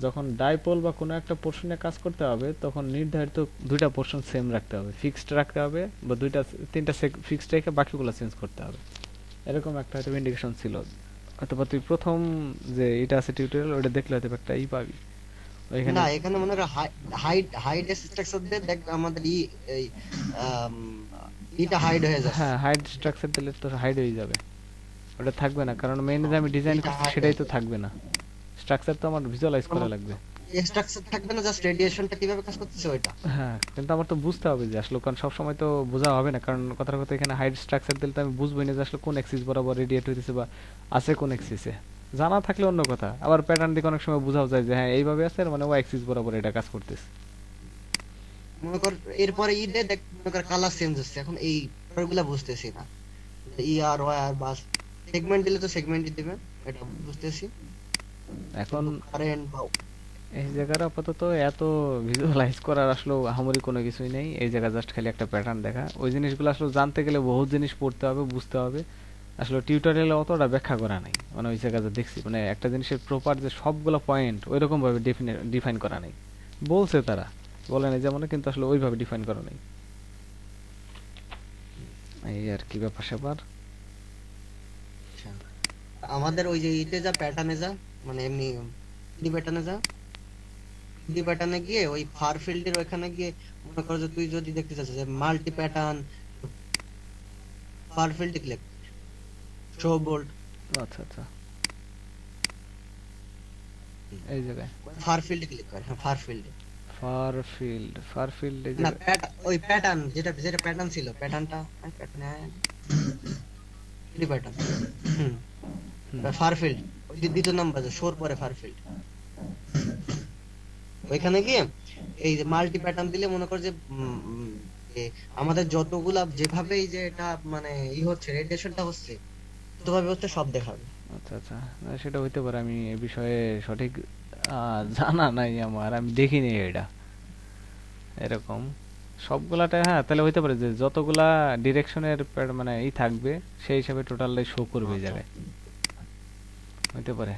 যখন ডাইপোল বা কোনো একটা পোর্শনে কাজ করতে হবে তখন নির্ধারিত দুইটা পোর্শন সেম রাখতে হবে, ফিক্সড রাখতে হবে, বা দুইটা তিনটা ফিক্সড রেখে বাকিগুলো চেঞ্জ করতে হবে, এরকম একটা হয়তো ইন্ডিকেশন ছিল। অথবা তুই প্রথম যে এটা আছে টিউটোরিয়াল ওটা দেখলে হয়তো একটা ই পাবি ওইখানে। না, এখানে মনে কর হাইড হাইড স্ট্রাকচার দিয়ে দেখ আমাদের এই আম, ইটা হাইড হয়ে যাচ্ছে। হ্যাঁ, হাইড স্ট্রাকচার দিলে তো হাইড হয়ে যাবে, ওটা থাকবে না, কারণ মেইন যে আমি ডিজাইন ইটা করছি হাইড সেটাই হয়ে তো যাবে। থাকবে না, স্ট্রাকচার তো আমার ভিজুয়ালাইজ করা লাগবে। স্ট্রাকচার থাকবে না, জাস্ট রেডিয়েশনটা কিভাবে কাজ করতেছে ওইটা। হ্যাঁ, কিন্তু আমার তো বুঝতে হবে যে আসলে, কারণ সবসময় তো বোঝা হবে না, কারণ কথার কথা এখানে হাইড স্ট্রাকচার দিলে তো আমি বুঝবোই না যে আসলে কোন এক্সিস বরাবর রেডিয়েট হইতেছে বা আছে কোন এক্সিসে। জানা থাকলে অন্য কথা, আবার প্যাটার্ন দিকে অনেক সময় বোঝাও যায় যে হ্যাঁ এইভাবে আছে, এর মানে ও এক্সিস বরাবর এটা কাজ করতেছে। মনে কর এরপরে ঈদে দেখ, মনে কর কালার চেঞ্জ হচ্ছে, এখন এই গুলা বুঝতেছি না, ওয়াই আর বাস সেগমেন্ট দিলে তো সেগমেন্টই দিবে, এটা বুঝতেছি, এখন কিন্তু কারেন্ট বা এই জায়গার আপাতত এত ভিজুয়ালাইজ করার আসলে আহামরি কোনো কিছুই নেই, এই জায়গা জাস্ট খালি একটা প্যাটার্ন দেখা, ওই জিনিসগুলো আসলে জানতে গেলে বহুত জিনিস পড়তে হবে, বুঝতে হবে। আসলে টিউটোরিয়ালে অতটা ব্যাখ্যা করা নাই, মানে ওই জায়গাতে দেখছি মানে একটা জিনিসের প্রপার যে সবগুলো পয়েন্ট ওইরকম ভাবে ডিফাইন করা নেই, বলছে তারা, বলে নাই যেমন, কিন্তু আসলে ওইভাবে ডিফাইন করা নেই, এই আর কি ব্যাপার স্যাপার। আচ্ছা, আমাদের ওই যে ইতে যা প্যাটার্নে যা, মানে এমনি থ্রি প্যাটার্নে যা, থ্রি প্যাটার্নে গিয়ে ওই ফার ফিল্ডের ওইখানে গিয়ে মনে করো যে তুই যদি দেখতে চাচ্ছিস যে মাল্টি প্যাটার্ন, ফার ফিল্ডে ক্লিক, শো বোল্ট, আচ্ছা আচ্ছা, এই জায়গায় ফার ফিল্ডে ক্লিক কর, হ্যাঁ ফার ফিল্ডে। ফার ফিল্ড এই যে। না, ওই প্যাটার্ন যেটা যেটা প্যাটার্ন ছিল, প্যাটার্নটা প্যাটার্ন, থ্রি প্যাটার্ন, হুম, হুম, ফার ফিল্ড, ওই যে দ্বিতীয় নাম্বার যে শোর পরে ফার ফিল্ড, ওইখানে গিয়ে এই যে মাল্টি প্যাটার্ন দিলে মনে কর যে এ, আমাদের যতগুলা যেভাবে এই যে এটা মানে ই হচ্ছে, রেডিয়েশনটা হচ্ছে যতভাবে হচ্ছে সব দেখাবে। আচ্ছা আচ্ছা, না, সেটা হইতে পারে, আমি এ বিষয়ে সঠিক জানা নাই আমার, আমি দেখিনি এটা এরকম সবগুলাটা। হ্যাঁ, তাহলে হইতে পারে যে যতগুলা ডিরেকশনের মানে ই থাকবে সেই হিসাবে টোটালটাই শো করবে এই আচ্ছা, জায়গায়, হইতে পারে।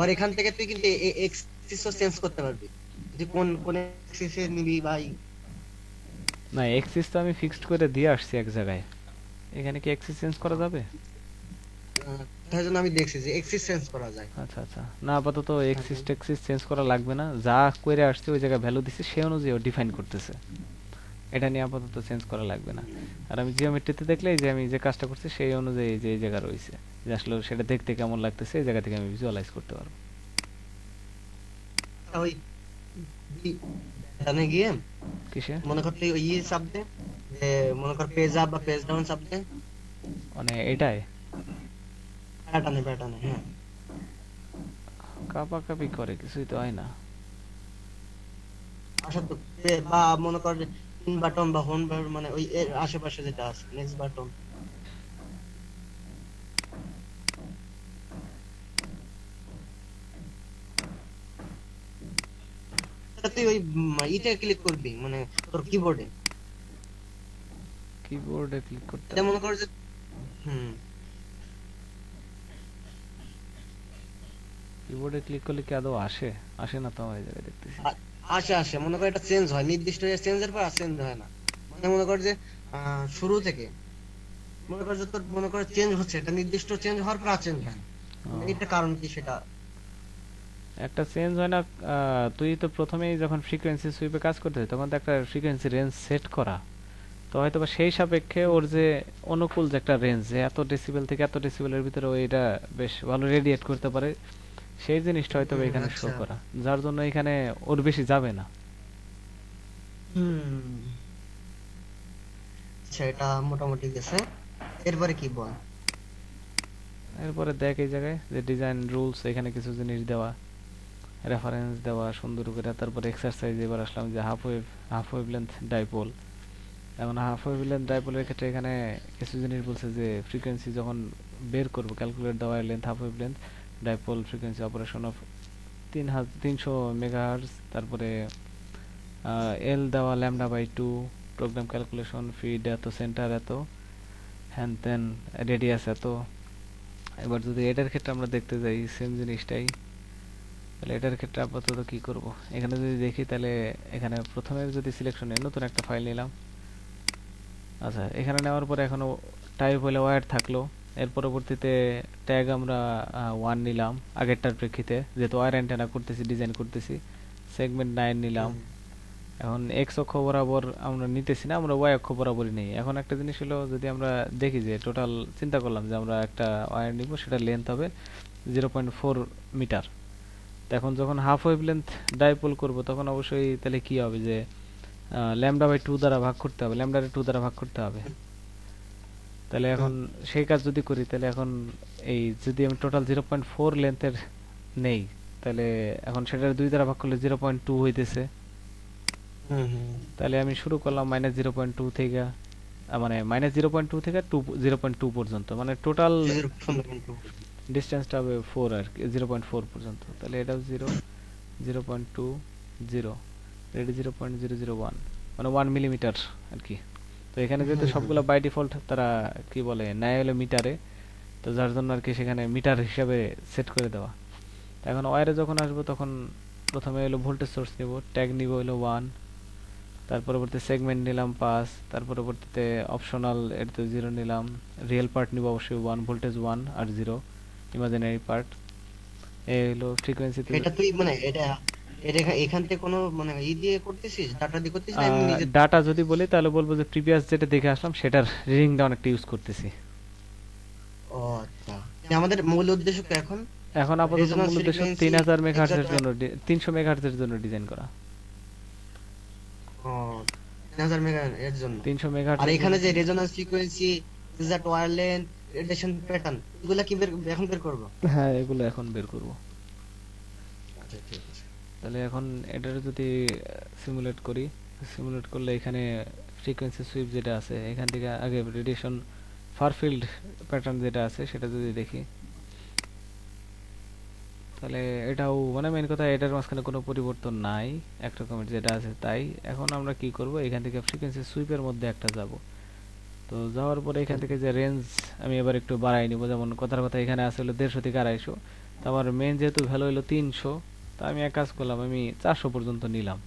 আর এখান থেকে তুই কিন্তু এক্সিসও চেঞ্জ করতে পারবি, যে কোন কোন এক্সিসে নিবি ভাই। না, এক্সিস তো আমি ফিক্সড করে দিয়ে আসছি এক জায়গায়, এখানে কি এক্সিস চেঞ্জ করা যাবে? তাই জন্য আমি দেখছি যে এক্সিস চেঞ্জ করা যায়। আচ্ছা আচ্ছা, না আপাতত হ্যাঁ, এক্সিস হ্যাঁ। টেক্সিস চেঞ্জ করা লাগবে না, যা করে আসছে ওই জায়গায় ভ্যালু দিছে সেই অনুযায়ী ও ডিফাইন করতেছে, এটা নিয়ে আপাতত চেঞ্জ করা লাগবে না। আর আমি জিওমেট্রিতে দেখলে এই যে আমি যে কাজটা করছি সেই অনুযায়ী এই যে এই জায়গা রয়েছে, যে আসলে সেটা দেখতে কেমন লাগতেছে এই জায়গা থেকে আমি ভিজুয়ালাইজ করতে পারবো। ওই প্যাটার্নে গিয়ে কিসে? মনে কর তুই ওই চাপ দে, যে মনে কর পেজ আপ বা পেজ ডাউন চাপ দে, মানে এটাই প্যাটার্নে প্যাটার্নে, হ্যাঁ। কাপাকাপি করে, কিছুই তো হয় না। আসলে তো বা মনে কর যে ইন বাটন বা হোম বাটন, মানে ওই এর আশেপাশে যেটা আছে নেক্সট বাটন। এটা তুই ওই ইতে ক্লিক করবি, মানে তোর কিবোর্ডে। কিবোর্ডে ক্লিক করতে এটা হবে? মনে কর যে, হুম, কিবোর্ডে ক্লিক করলে কি আদৌ আসে? আসে না তো আমার এই জায়গায় দেখতেছি। আসে আসে, মনে কর এটা চেঞ্জ হয়, নির্দিষ্ট চেঞ্জের পর আর চেঞ্জ হয় না। মানে মনে কর যে শুরু থেকে মনে কর যে তোর মনে কর চেঞ্জ হচ্ছে, এটা নির্দিষ্ট চেঞ্জ হওয়ার পর আর চেঞ্জ হয় না। ও, মানে এটা কারণ কি সেটা। একটা চেঞ্জ হয় না। তুই তো প্রথমেই যখন ফ্রিকোয়েন্সি সুইপে কাজ করতে তখন তো একটা ফ্রিকোয়েন্সি রেঞ্জ সেট করা, তো হয়তো বা সেই সাপেক্ষে ওর যে অনুকূল যে একটা রেঞ্জ, যে এত ডেসিবেল থেকে এত ডেসিবেলের ভিতরে ও এটা বেশ ভালো রেডিয়েট করতে পারে, সেই জিনিসটা হয়তো বা এখানে শো আচ্ছা। করা, যার জন্য এখানে ওর বেশি যাবে না। হুম, আচ্ছা, এটা মোটামুটি গেছে। এরপরে কি বল? এরপরে দেখ এই জায়গায় যে ডিজাইন রুলস, এখানে কিছু জিনিস দেওয়া, রেফারেন্স দেওয়া সুন্দর করে। তারপরে এক্সারসাইজ এবার আসলাম যে হাফ ওয়েভ লেন্থ ডাইপোল। এখন হাফ ওয়েভ লেন্থ ডাইপোলের ক্ষেত্রে এখানে কিছু জিনিস বলছে যে ফ্রিকোয়েন্সি যখন বের করবো, ক্যালকুলেট দেওয়া length half wave length dipole frequency operation of 300 megahertz. তারপরে এল দেওয়া λ/2, প্রোগ্রাম ক্যালকুলেশন ফিড এত, সেন্টার এত, হ্যান তেন, রেডিয়াস এত। এবার যদি এটার ক্ষেত্রে আমরা দেখতে যাই সেম জিনিসটাই, তাহলে এটার ক্ষেত্রে আপাতত কি করব, এখানে যদি দেখি তাহলে এখানে প্রথমে যদি সিলেকশনে নতুন একটা ফাইল নিলাম। আচ্ছা, এখানে নেওয়ার পরে এখনো টাইপ হলে ওয়্যার থাকলো। এর পরবর্তীতে ট্যাগ আমরা 1 নিলাম আগেরটার প্রেক্ষিতে, যেহেতু ওয়্যার অ্যান্টেনা করতেছি, ডিজাইন করতেছি। সেগমেন্ট 9 নিলাম। হুম, এখন এক্স অক্ষ বরাবর আমরা নিতেছি না, আমরা ওয়াই অক্ষ বরাবরই নেই। এখন একটা জিনিস হলো, যদি আমরা দেখি যে টোটাল চিন্তা করলাম যে আমরা একটা ওয়্যার নিব, সেটা লেন্থ হবে 0.4 মিটার। তো এখন যখন হাফ ওয়েভ লেন্থ ডাইপোল করব, তখন অবশ্যই তাহলে কি হবে যে λ/2 দ্বারা ভাগ করতে হবে, λ/2 দ্বারা ভাগ করতে হবে। তাহলে হুম, এখন সেই কাজ যদি করি, তাহলে এখন এই যদি আমি টোটাল 0.4 লেন্থের নেই, তাহলে এখন সেটার 2 দ্বারা ভাগ করলে 0.2 হইতেছে। হুম, হুম, তাহলে আমি শুরু করলাম -0.2 থেকে, মানে -0.2 থেকে 0.2 পর্যন্ত, মানে টোটাল 0.2। ডিস্টেন্সটা হবে 4 আর কি, 0.4 পর্যন্ত। তাহলে এটাও 0, 0.2, 0, রেডি 0.001, মানে 1 মিলিমিটার আর কি। তো এখানে যেহেতু হুম, হুম, সবগুলো বাই ডিফল্ট তারা কি বলে নেয় হলো মিটারে, তো যার জন্য আর কি সেখানে মিটার হিসাবে সেট করে দেওয়া। তো এখন ওয়্যারে যখন আসবো, তখন প্রথমে হলো ভোল্টেজ সোর্স নিব, ট্যাগ নিব হলো 1, তার পরবর্তী সেগমেন্ট নিলাম 5, তার পরবর্তীতে অপশনাল এর তো 0 নিলাম, রিয়েল পার্ট নিব অবশ্যই 1, ভোল্টেজ 1 আর 0, ইমাজিনারি পার্ট। এই হলো ফ্রিকোয়েন্সিতে। এটা তুই মানে এটা এটা এখান থেকে কোনো মানে ই দিয়ে করতেছিস, ডাটা দিয়ে করতেছিস না এমনি নিজে? ডাটা যদি বলি তাহলে বলবো যে প্রিভিয়াস যেটা দেখে আসলাম সেটার রিডিংটা অনেকটা ইউজ করতেছি। ও আচ্ছা, আমাদের মূল উদ্দেশ্য কি এখন? এখন আপাতত রেজোন্যান্স মূল উদ্দেশ্য ফ্রিকোয়েন্সি 3000 মেগাহার্টজের এক্সাক্ট। জন্য 300 মেগাহার্টজের জন্য ডিজাইন করা। ও, 3000 মেগা এর জন্য। 300 আর মেগাহার্টজের জন্য। এখানে যে resonance frequency, exact wireless, radiation pattern, এগুলা কি এখন বের করবো? হ্যাঁ, এগুলো এখন বের করব। আচ্ছা, ঠিক আছে। তাহলে এখন এটার যদি সিমুলেট করি, সিমুলেট করলে এখানে ফ্রিকোয়েন্সি সুইপ যেটা আছে, এখান থেকে আগে রেডিয়েশন ফার ফিল্ড প্যাটার্ন যেটা আছে সেটা যদি দেখি, তাহলে এটাও মানে মেন কথা, এটার মাঝখানে কোনো পরিবর্তন নাই, একরকমের যেটা আছে তাই। এখন আমরা কি করব, এখান থেকে ফ্রিকোয়েন্সি সুইপের মধ্যে একটা যাব। তো যাওয়ার পরে এখান থেকে যে রেঞ্জ আমি এবার একটু বাড়াই নিব, যেমন কথার কথা এখানে আছে হলো 150 থেকে 250, তো আমার মেন যেহেতু ভ্যালু হলো 300, তা আমি এক কাজ করলাম, আমি 400 পর্যন্ত নিলাম।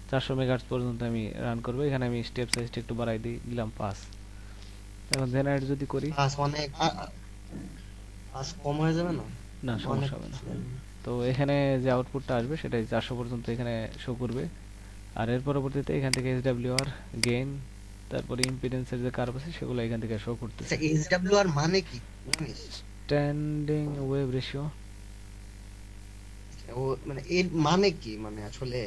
400 মেগাহার্টজ পর্যন্ত আমি রান করবো। এখানে আমি স্টেপ সাইজটা একটু বাড়াই দিলাম 5। এখন জেনারেট যদি করি, পাঁচ অনেক পাঁচ কম হয়ে যাবে না? না অনেক। সমস্যা হবে না। তো এখানে যে আউটপুটটা আসবে সেটাই 400 পর্যন্ত এখানে শো করবে। আর এর পরবর্তীতে এখান থেকে SWR, গেইন, তারপরে ইম্পিডেন্সের যে কার্ভ আছে সেগুলো এখান থেকে শো আচ্ছা, করতেছে। এইচডব্লিউআর মানে কি জানিস? স্ট্যান্ডিং ওয়েভ রেশিও ও মানে এর মানে কি, মানে আসলে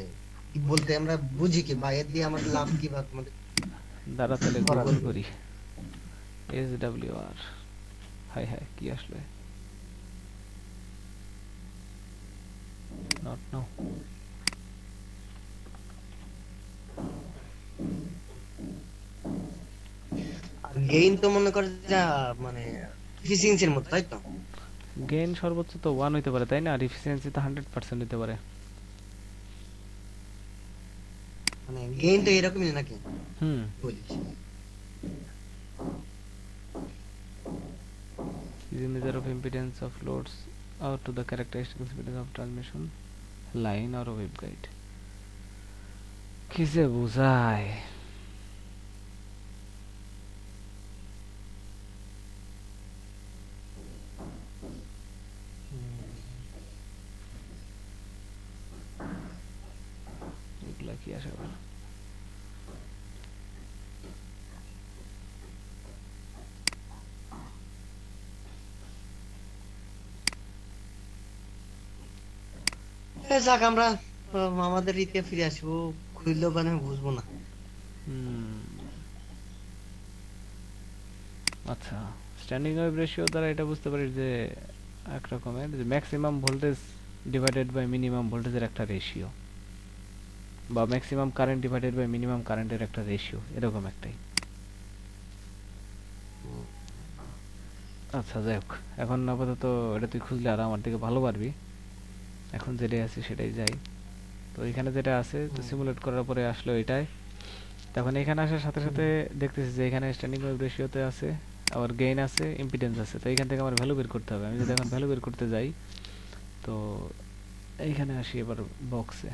কি বলতে আমরা বুঝি কি, বা এর দিয়ে আমাদের লাভ কি, বা আমাদের দ্বারা, তাহলে কি করা গুগল যাবে? করি SWR। হাই হাই, কি আসলে, নট নাও। আর গেইন তো মনে কর যা, মানে এফিসিয়েন্সির মতো, তাই তো? গেইন সর্বোচ্চ তো 1 হইতে পারে তাই না, আর এফিসিয়েন্সি তো 100% হইতে পারে। মানে গেইন তো এরকমই নাকি হুম। বলিস? is a measure of impedance of loads out to the characteristic impedance of transmission line or waveguide. কিসে বোঝায়? এগুলা কি আসে আবার? যাক আমরা আমাদের রীতি ফিরে আসবো, খুললেও মানে আমি বুঝবো না। হুম, আচ্ছা। স্ট্যান্ডিং ওয়েভ রেশিও দ্বারা এটা বুঝতে পারি যে এক রকমের যে maximum voltage divided by minimum ভোল্টেজের একটা রেশিও, বা maximum current divided by minimum কারেন্টের একটা রেশিও, এরকম একটাই। আচ্ছা যাই হোক, এখন আপাতত এটা তুই খুঁজলে আর আমার থেকে ভালো পারবি। এখন যেটাই আছে সেটাই যাই। তো এখানে যেটা আছে তো সিমুলেট করার পরে আসলো এটাই। তখন এখানে আসার সাথে সাথে দেখতেছি যে এখানে স্ট্যান্ডিং ওয়েভ রেশিওতে আছে, আবার গেইন আছে, ইম্পিডেন্স আছে। তো এখান থেকে আমার ভ্যালু বের করতে হবে। আমি যদি এখন ভ্যালু বের করতে যাই, তো এইখানে আসি এবার বক্সে।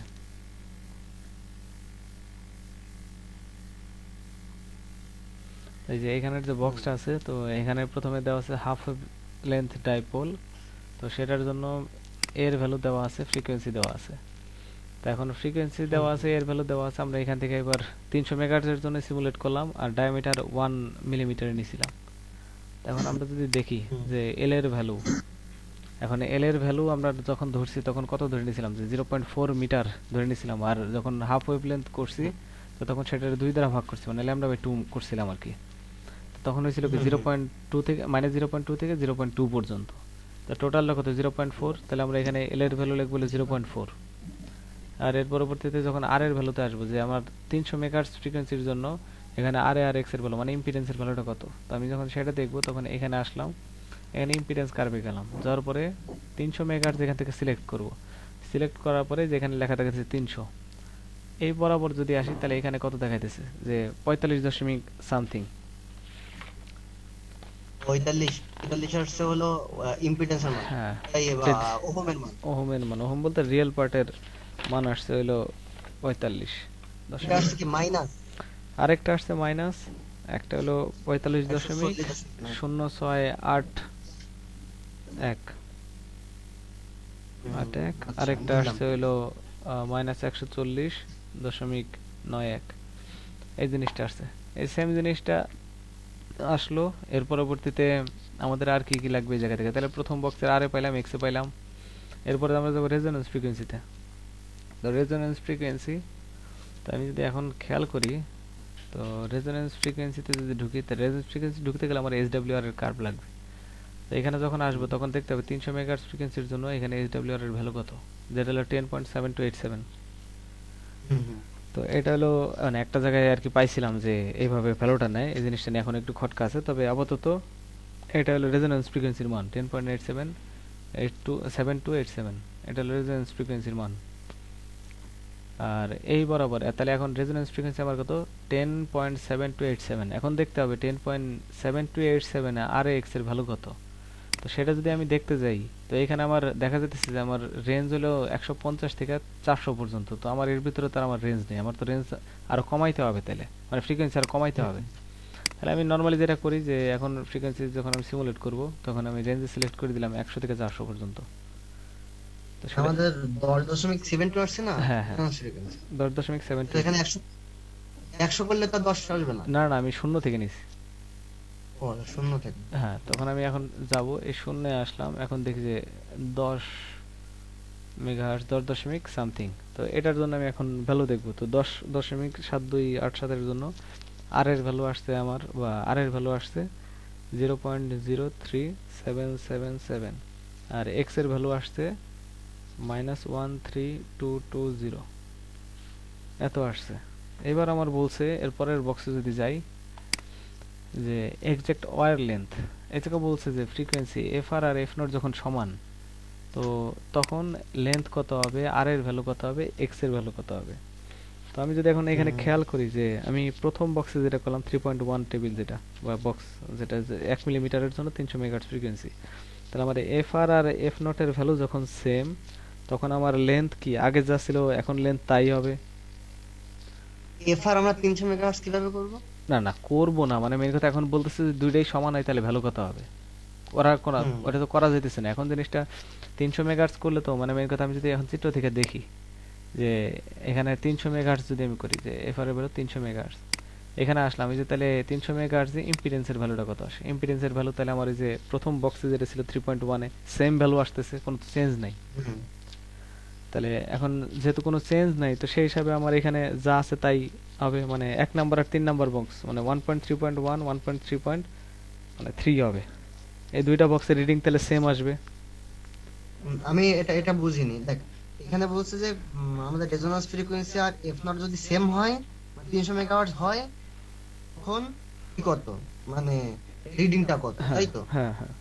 এই যে এখানের যে বক্সটা আছে, তো এখানে প্রথমে দেওয়া আছে হাফ লেন্থ ডাইপোল। তো সেটার জন্য এর ভ্যালু দেওয়া আছে, ফ্রিকোয়েন্সি দেওয়া আছে। তো এখন ফ্রিকোয়েন্সি দেওয়া আছে, এর ভ্যালু দেওয়া আছে। আমরা এখান থেকে এবার 300 মেগাহার্টজের জন্য সিমুলেট করলাম, আর ডায়ামিটার 1 মিলিমিটারে নিছিলাম। এখন আমরা যদি দেখি যে এল এর ভ্যালু, এখন এল এর ভ্যালু আমরা যখন ধরছি তখন কত ধরে নিয়েছিলাম, যে 0.4 মিটার ধরে নিয়েছিলাম। আর যখন হাফ ওয়েভ লেন্থ করছি, তো তখন সেটার 2 দ্বারা ভাগ করছি, মানে λ/2 করছিলাম আর কি। তখন হয়েছিল কি 0.2 থেকে -0.2 থেকে 0.2 পর্যন্ত। তো টোটালটা কত, 0.4। তাহলে আমরা এখানে এল এর ভ্যালু লিখব 0.4। আর এর পরবর্তীতে যখন আর এর ভ্যালুতে আসবো, যে আমার 300 মেগাহার্টজ ফ্রিকোয়েন্সির জন্য এখানে আর এ আর এক্স এর ভ্যালু মানে ইম্পিডেন্সের ভ্যালুটা কত। তো আমি যখন সেটা দেখবো, তখন এখানে আসলাম, এখানে ইম্পিডেন্স কার্ভে গেলাম, যাওয়ার পরে 300 মেগাহার্টজ এখান থেকে সিলেক্ট করব। সিলেক্ট করার পরে যেখানে লেখা দেখাচ্ছে 300, এই বরাবর যদি আসি, তাহলে এখানে কত দেখাইতেছে, যে 45 দশমিক সামথিং। 45 হচ্ছে হলো ইম্পিডেন্সের মান, হ্যাঁ, এই যে ওহমের মান। ওহমের মান, ওহম বলতে রিয়েল পার্টের মান আসছে হইলো 45 এটা দশমিক। আসছে কি মাইনাস আরেকটা আসছে মাইনাস, একটা হলো 45 দশমিক 0681, আরেকটা বুঝলাম। আসছে হইলো -140.91। এই জিনিসটা আসছে, এই সেম জিনিসটা আসলো। এর পরবর্তীতে আমাদের আর কি কি লাগবে এই জায়গা থেকে। তাহলে প্রথম বক্সের আর এ পাইলাম, এক্স এ পাইলাম। এরপরে আমরা যাবো রেজোন্যান্স ফ্রিকোয়েন্সিতে। তো রেজোন্যান্স ফ্রিকোয়েন্সি, তো আমি যদি এখন খেয়াল করি, তো রেজোন্যান্স ফ্রিকোয়েন্সিতে যদি ঢুকি, তো রেজোন্যান্স ফ্রিকোয়েন্সি ঢুকতে গেলে আমার এসডব্লিউআর এর কার্ভ লাগবে। তো এখানে যখন আসবো, তখন দেখতে হবে 300 মেগাহার্টজ ফ্রিকোয়েন্সির জন্য এখানে এসডব্লিউআর এর ভ্যালু কত, যেটা হলো 10.7287। তো এটা হলো মানে একটা জায়গায় আর কি পাইছিলাম যে এইভাবে ভ্যালুটা নেয়। এই জিনিসটা নিয়ে এখন একটু খটকা আছে, তবে আপাতত এটা হলো রেজোন্যান্স ফ্রিকোয়েন্সির মান 10.87 এটা হলো রেজোন্যান্স ফ্রিকোয়েন্সির মান। আর এই বরাবর তাহলে এখন রেজোন্যান্স ফ্রিকোয়েন্সি আমার কত, 10.7287। এখন দেখতে হবে 10.7287 আর এক্স এর ভ্যালু কত। তো সেটা যদি আমি দেখতে যাই, তো এখানে আমার দেখা যাচ্ছে যে আমার রেঞ্জ হলো 150 থেকে 400 পর্যন্ত। তো আমার এর ভিতরে তো আমার রেঞ্জ নেই, আমার তো রেঞ্জ আরো কমাইতে হবে, তাহলে মানে ফ্রিকোয়েন্সি আরো কমাইতে হবে। তাহলে আমি নর্মালি যেটা করি, যে এখন ফ্রিকোয়েন্সি যখন আমি সিমুলেট করব, তখন আমি রেঞ্জ সিলেক্ট করে দিলাম 100 থেকে 400 পর্যন্ত। তো সেটা আমাদের 10.72 আসছে না হ্যাঁ হ্যাঁ, ফ্রিকোয়েন্সি। তো 10.72। এখানে 100 করলে তো 10 আসবে না। না না, আমি শূন্য থেকে নিছি। ও শূন্য থেকে। হ্যাঁ, তখন আমি এখন যাব, এই শূন্যে আসলাম, এখন দেখি যে 10 মেগাহার্টজ, 10 দশমিক সামথিং। তো এটার জন্য আমি এখন ভ্যালু দেখব। তো 10.7287 এর জন্য আর এর ভ্যালু আসছে আমার, বা আর এর ভ্যালু আসছে 0.03777, আর এক্স এর ভ্যালু আসছে -13220, এত আসছে। এবার আমার বলছে এর পরের বক্সে যদি যাই, যে এক্সাক্ট ওয়্যার লেন্থ, এটাকে বলছে যে ফ্রিকোয়েন্সি এফ আর এফ নট যখন সমান, তো তখন লেন্থ কত হবে, আর এর ভ্যালু কত হবে, এক্স এর ভ্যালু কত হবে। তো তো আমি যদি এখন এখানে হুম খেয়াল করি যে আমি প্রথম বক্সে যেটা করলাম 3.1 টেবিল যেটা বা বক্স যেটা 1 মিলিমিটারের জন্য 300 মেগাহার্টজ ফ্রিকোয়েন্সি, তাহলে আমার এফ আর আর এফ নট এর ভ্যালু যখন সেম, তখন আমার লেন্থ কি আগে যা ছিল এখন লেন্থ তাই হবে। এফআর আমরা 300 মেগাহার্টজ কিভাবে করব? না না, করবো না, মানে মেন কথা এখন বলতেছে যে দুইটাই সমান হয় তাহলে ভ্যালু কত হবে। ওরা করা, হুম ওটা তো করা যাইতেছে না এখন জিনিসটা। 300 মেগাহার্টজ করলে তো মানে মেন কথা আমি যদি এখন চিত্র থেকে দেখি যে এখানে 300 মেগাহার্টজ যদি আমি করি যে এফ আর এর ভ্যালু 300 মেগাহার্টজ, এখানে আসলাম আমি যে তাহলে 300 মেগাহার্টজ ইম্পিডেন্সের ভ্যালুটা কত আসে, ইম্পিডেন্সের ভ্যালু তাহলে আমার এই যে প্রথম বক্সে যেটা ছিল 3.1-এ সেম ভ্যালু আসতেছে, কোনো চেঞ্জ নাই। হুম তাহলে এখন যেহেতু কোনো চেঞ্জ নাই তো সেই হিসাবে আমার এখানে যা আছে তাই হবে, মানে 1 নাম্বার আর 3 নাম্বার বক্স মানে 1.3.1 1.3 মানে 3 হবে, এই দুইটা বক্সের রিডিং তাহলে সেম আসবে। আমি এটা এটা বুঝিনি, দেখ এখানে বলছে যে আমাদের রেজোন্যান্স ফ্রিকোয়েন্সি আর এফ নট যদি সেম হয়, 300 মেগাহার্টজ হয়, তখন কি কত, মানে রিডিংটা কত, হ্যাঁ তাই তো? হ্যাঁ হ্যাঁ।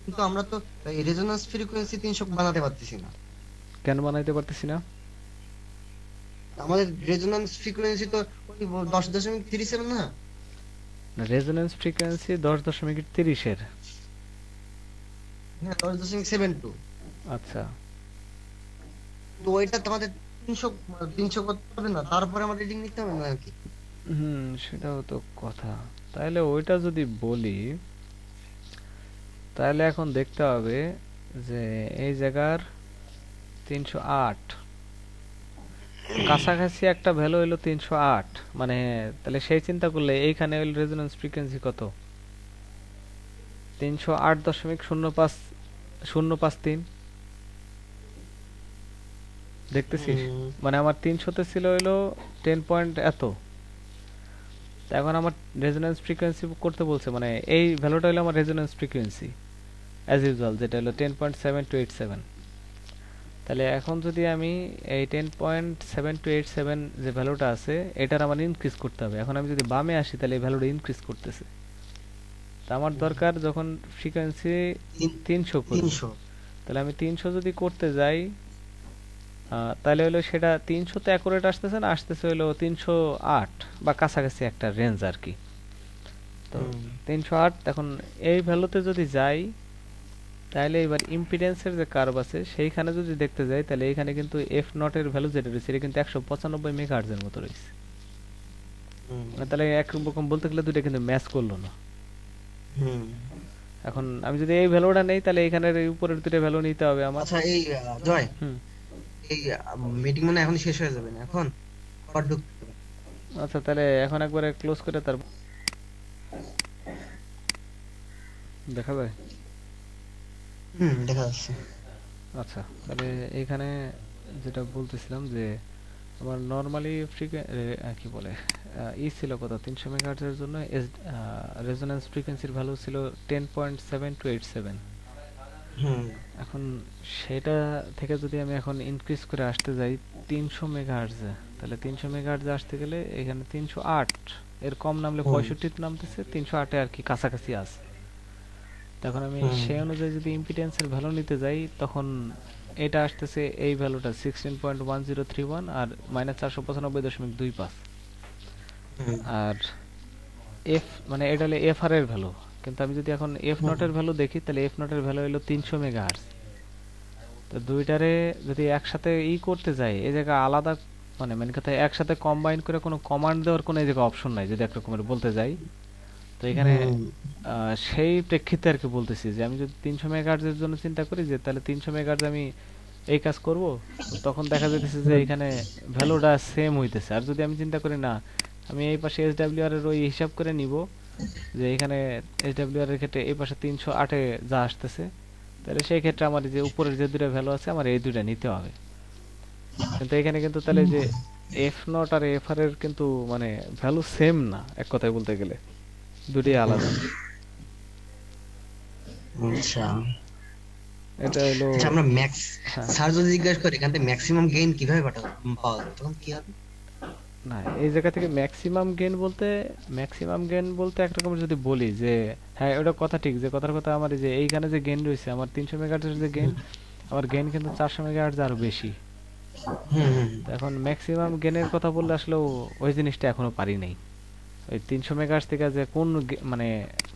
কিন্তু আমরা তো এই রেজোন্যান্স ফ্রিকোয়েন্সি 300 বানাতে পারতেছি না। কেন বানাইতে পারতেছি না? আমাদের রেজোন্যান্স ফ্রিকোয়েন্সি তো ওই 10.37 না? রেজোনেন্স ফ্রিকোয়েন্সি 10.30-এর। হ্যাঁ, 10.72। আচ্ছা। তো ওইটা তো আমাদের 300 300 করতে হবে না, তারপরে আমাদের রিডিং নিতে হবে না কি? হুম, সেটাও তো কথা। তাহলে ওইটা যদি বলি তাহলে এখন দেখতে হবে যে এই জায়গার 308 কাছাকাছি একটা ভ্যালু হইলো 308, মানে তাহলে সেই চিন্তা করলে এইখানে হইল রেজোনেন্স ফ্রিকোয়েন্সি কত, 308.05053 দেখতেছিস? হুম মানে আমার 300-তে ছিল হইলো 10 পয়েন্ট এত, তা এখন আমার রেজোনেন্স ফ্রিকোয়েন্সি করতে বলছে, মানে এই ভ্যালুটা হলো আমার রেজোনেন্স ফ্রিকোয়েন্সি অ্যাজ ইউজুয়াল যেটা হলো 10.7287। তাহলে এখন যদি আমি এই 10.7287 যে ভ্যালুটা আছে এটার আমার ইনক্রিজ করতে হবে, এখন আমি যদি বামে আসি তাহলে এই ভ্যালুটা ইনক্রিজ করতেছে, তা আমার দরকার যখন ফ্রিকোয়েন্সি 300 করব, 300। তাহলে আমি 300 যদি করতে যাই তাহলে হলো সেটা 300 তে অ্যাকুরেট আসতেছে না, আসতেছে হলো 308 বা কাছাকাছি একটা রেঞ্জ আর কি। তো হুম 308 এখন এই ভ্যালুতে যদি যাই তাহলে এবার ইম্পিডেন্সের যে কার্ভ আছে সেইখানে যদি দেখতে যাই তাহলে এখানে কিন্তু এফ নট এর ভ্যালু যেটা রয়েছে এটা কিন্তু 195 মেগাহার্টজের মতো রয়েছে, হুম মানে তাহলে একরকম বলতে গেলে দুটো কিন্তু ম্যাচ করলো না। হুম। এখন আমি যদি এই ভ্যালুটা নেই তাহলে এখানের এই উপরের দুটো ভ্যালু নিতে হবে আমার। আচ্ছা এই জয়, হুম। এই মিটিং মানে এখন শেষ হয়ে যাবে না এখন, আবার ঢুকতে হবে। আচ্ছা তাহলে এখন একবারে ক্লোজ করে তারপর দেখা যায়। দেখা যাচ্ছে। আচ্ছা তাহলে এইখানে যেটা বলতেছিলাম যে আমার নর্মালি কি বলে ই ছিল কত 300 মেগাহার্টজের জন্য রেজোন্যান্স ফ্রিকোয়েন্সির ভ্যালু ছিল 10.7287। হুম এখন সেটা থেকে যদি আমি এখন ইনক্রিজ করে আসতে যাই 300 মেগাহার্টজে, তাহলে 300 মেগাহার্টজে আসতে গেলে এখানে 308 এর কম নামলে হুম 65 নামতেছে, 308-এ আর কি কাছাকাছি আছে। তখন আমি হুম সেই অনুযায়ী যদি ইম্পিডেন্সের ভ্যালু নিতে যাই তখন এটা আসতেছে এই ভ্যালুটা 16.1031 আর -495.25। হুম আর এফ মানে এটা হলো এফ আর এর ভ্যালু, কিন্তু আমি যদি এখন এফ হুম নট এর ভ্যালু দেখি তাহলে এফ নট এর ভ্যালু হলো 300 মেগাহার্টজ। তো দুইটারে যদি একসাথে করতে যাই এই জায়গায় আলাদা, মানে মেন কথা একসাথে কম্বাইন করে কোনো কমান্ড দেওয়ার কোনো এই জায়গায় অপশন নাই যদি একরকমের বলতে যাই। তো এখানে হুম সেই প্রেক্ষিতে আর কি বলতেছি যে আমি যদি 300 মেগাহার্টজের জন্য চিন্তা করি যে তাহলে 300 মেগাহার্টজ আমি এই কাজ করব, তখন দেখা যাইতেছে যে হুম এখানে ভ্যালুটা সেম হইতেছে। আর যদি আমি চিন্তা করি না আমি এই পাশে এসডব্লিউআর এর ওই হিসাব করে নিব যে এখানে এসডব্লিউআর এর ক্ষেত্রে এই পাশে 308-এ যা আসতেছে, তাহলে সেই ক্ষেত্রে আমার যে উপরের যে দুটো ভ্যালু আছে আমার এই দুটো নিতে হবে। কিন্তু এখানে কিন্তু তাহলে যে F not R F R এর কিন্তু মানে ভ্যালু সেম না, এক কথায় বলতে গেলে দুটোই আলাদা। আচ্ছা এটা হলো আচ্ছা, আমরা ম্যাক্স হ্যাঁ। স্যার যদি জিজ্ঞাসা করে এখান থেকে ম্যাক্সিমাম গেইন কিভাবে পাওয়া যাবে, তখন কি হবে? না এই জায়গা থেকে ম্যাক্সিমাম গেন বলতে একরকম যদি বলি যে হ্যাঁ ওটা কথা ঠিক, যে কথার কথা আমার এই যে এইখানে যে গেন রয়েছে আমার 300 মেগাহার্টজের যে গেন, হুম আমার গেন কিন্তু 400 মেগাহার্টজ আরো বেশি। হুম হুম তো এখন ম্যাক্সিমাম গেনের কথা বললে আসলে ওই জিনিসটা এখনো পারি নাই। ওই 300 মেগাহার্টজ থেকে যে কোন মানে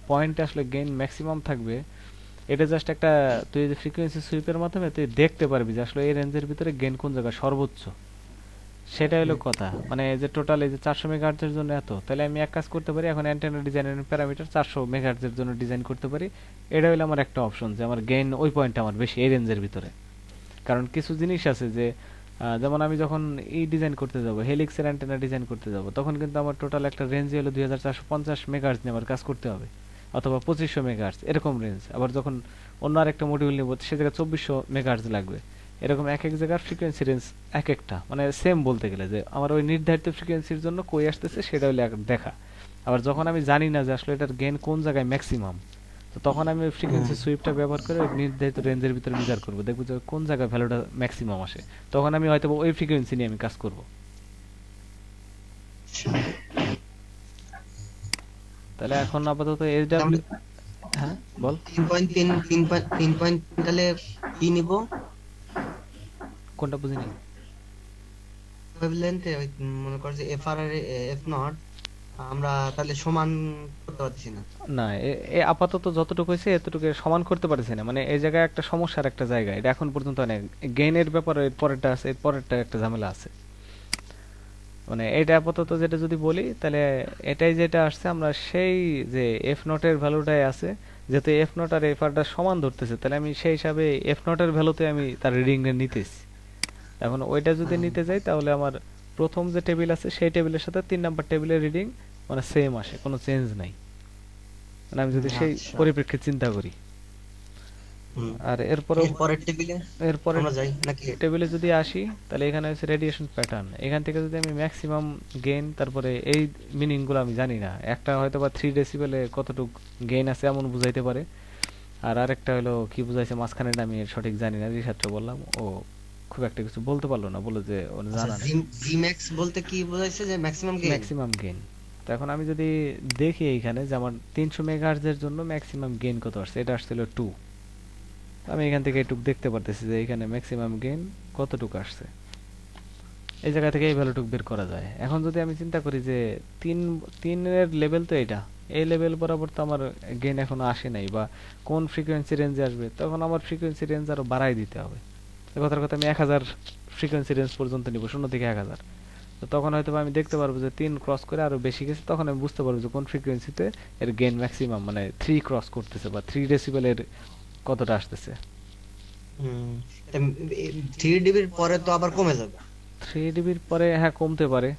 পয়েন্টে আসলে গেইন ম্যাক্সিমাম থাকবে, এটা জাস্ট একটা, তুই যে ফ্রিকোয়েন্সি সুইপের মাধ্যমে তুই দেখতে পারবি যে আসলে এই রেঞ্জের ভিতরে গেইন কোন জায়গায় সর্বোচ্চ। সেটা হলো হুম কথা, মানে এই যে টোটাল এই যে 400 মেগাহার্টজের জন্য এত, তাহলে আমি এক কাজ করতে পারি, এখন অ্যান্টেনা ডিজাইনের প্যারামিটার 400 মেগাহার্টজের জন্য ডিজাইন করতে পারি। এটা হলো আমার একটা অপশন যে আমার গেইন ওই পয়েন্টে আমার বেশি এই রেঞ্জের ভিতরে। কারণ কিছু জিনিস আছে যে যেমন আমি যখন এই ডিজাইন করতে যাব, হেলিক্সের অ্যান্টেনা ডিজাইন করতে যাব, তখন কিন্তু আমার টোটাল একটা রেঞ্জ হলো 2450 মেগাহার্টজ নিয়ে আমার কাজ করতে হবে, অথবা 2500 মেগাহার্টজ এরকম রেঞ্জ। আবার যখন অন্য আরেকটা মডিউল নিব সে জায়গায় 2400 মেগাহার্টজ লাগবে। এরকম এক এক জায়গার ফ্রিকোয়েন্সি রেঞ্জ এক একটা, মানে সেম বলতে গেলে যে আমার ওই নির্ধারিত ফ্রিকোয়েন্সির জন্য কই আসতেছে সেটা হলো দেখা। আবার যখন আমি জানি না যে আসলে এটার গেইন কোন জায়গায় ম্যাক্সিমাম, তো তখন আমি হুম। ফ্রিকোয়েন্সি সুইপটা ব্যবহার করে ওই নির্ধারিত রেঞ্জের ভিতরে বিচার করব, দেখবো যে কোন জায়গায় ভ্যালুটা ম্যাক্সিমাম আসে। তখন আমি হয়তো ওই ফ্রিকোয়েন্সি নিয়ে আমি কাজ করব। তাহলে এখন আপাতত আমরা এসডব্লিউ। হ্যাঁ, বল। 3.3 তাহলে কি নিব? কোনটা বুঝিনি। ওয়েভলেন্থ মনে কর যে এফ আর আর এফ নট আমরা তাহলে সমান করতে পারছি না। না, এ আপাতত যতটুকু হয়েছে এতটুকু সমান করতে পারছি না, মানে এই জায়গায় একটা সমস্যার একটা জায়গা, এটা এখন পর্যন্ত অনেক গেইনের ব্যাপারে এর পরেরটা আছে, এর পরেরটা একটা ঝামেলা আছে। মানে এটা আপাতত যেটা যদি বলি তাহলে এটাই যেটা আসছে আমরা সেই যে এফ নটের ভ্যালুটাই আছে, যেহেতু এফ নট আর এফ আরটা সমান ধরতেছে, তাহলে আমি সেই হিসাবে এফ নটের ভ্যালুতে আমি তার রিডিং নিতেছি। এখন ওইটা যদি হুম, নিতে যাই তাহলে আমার প্রথম যে টেবিল আছে সেই টেবিলের সাথে 3 নাম্বার টেবিলের রিডিং মানে সেম আসে, কোনো চেঞ্জ নাই। মানে আমি যদি সেই আচ্ছা। পরিপ্রেক্ষিতে চিন্তা করি। হুম। আর এরপরেও এর পরের টেবিলে এরপরে আমরা যাই নাকি? টেবিলে যদি আসি, তাহলে এখানে হচ্ছে রেডিয়েশন প্যাটার্ন। এখান থেকে যদি আমি ম্যাক্সিমাম গেইন, তারপরে এই মিনিং গুলো আমি জানি না, একটা হয়তো বা 3 ডেসিবেলে কতটুকু গেইন আছে এমন বুঝাইতে পারে, আর আরেকটা হলো কি বুঝাইছে মাঝখানে আমি এর সঠিক জানি না, রিসার্চ বললাম, ও খুব একটা কিছু বলতে পারলো না, বলে যে ওর আচ্ছা, জানা জি নাই। জি ম্যাক্স বলতে কি বোঝাইছে? যে ম্যাক্সিমাম গেইন। Maximum gain. তো এখন আমি যদি দেখি এইখানে যে আমার 300 মেগাহার্টজের জন্য ম্যাক্সিমাম গেইন কত আসছে, এটা আসছিল 2। আমি এখান থেকে একটু দেখতে পারতেছি যে এখানে ম্যাক্সিমাম গেইন কতটুকু আসছে, এই জায়গা থেকে এই ভ্যালুটুকু বের করা যায়। এখন যদি আমি চিন্তা করি যে তিন তিনের লেভেল তো এটা, এই লেভেল বরাবর তো আমার গেইন এখনো আসে নাই, বা কোন ফ্রিকোয়েন্সি রেঞ্জে আসবে, তখন আমার ফ্রিকোয়েন্সি রেঞ্জ আরো বাড়াই দিতে হবে। তো কথার কথা আমি 1000 ফ্রিকোয়েন্সি রেঞ্জ পর্যন্ত নিব, 0 থেকে 1000। তো তখন হয়তো আমি দেখতে পারবো যে 3 ক্রস করে আরো বেশি গেছে, তখন আমি বুঝতে পারবো যে কোন ফ্রিকোয়েন্সিতে এর গেইন ম্যাক্সিমাম, মানে 3 ক্রস করতেছে বা 3 ডেসিবেলের কতটা আসতেছে। হুম। 3 ডিবির পরে তো আবার কমে যাবে। 3 ডিবির পরে হ্যাঁ কমতে পারে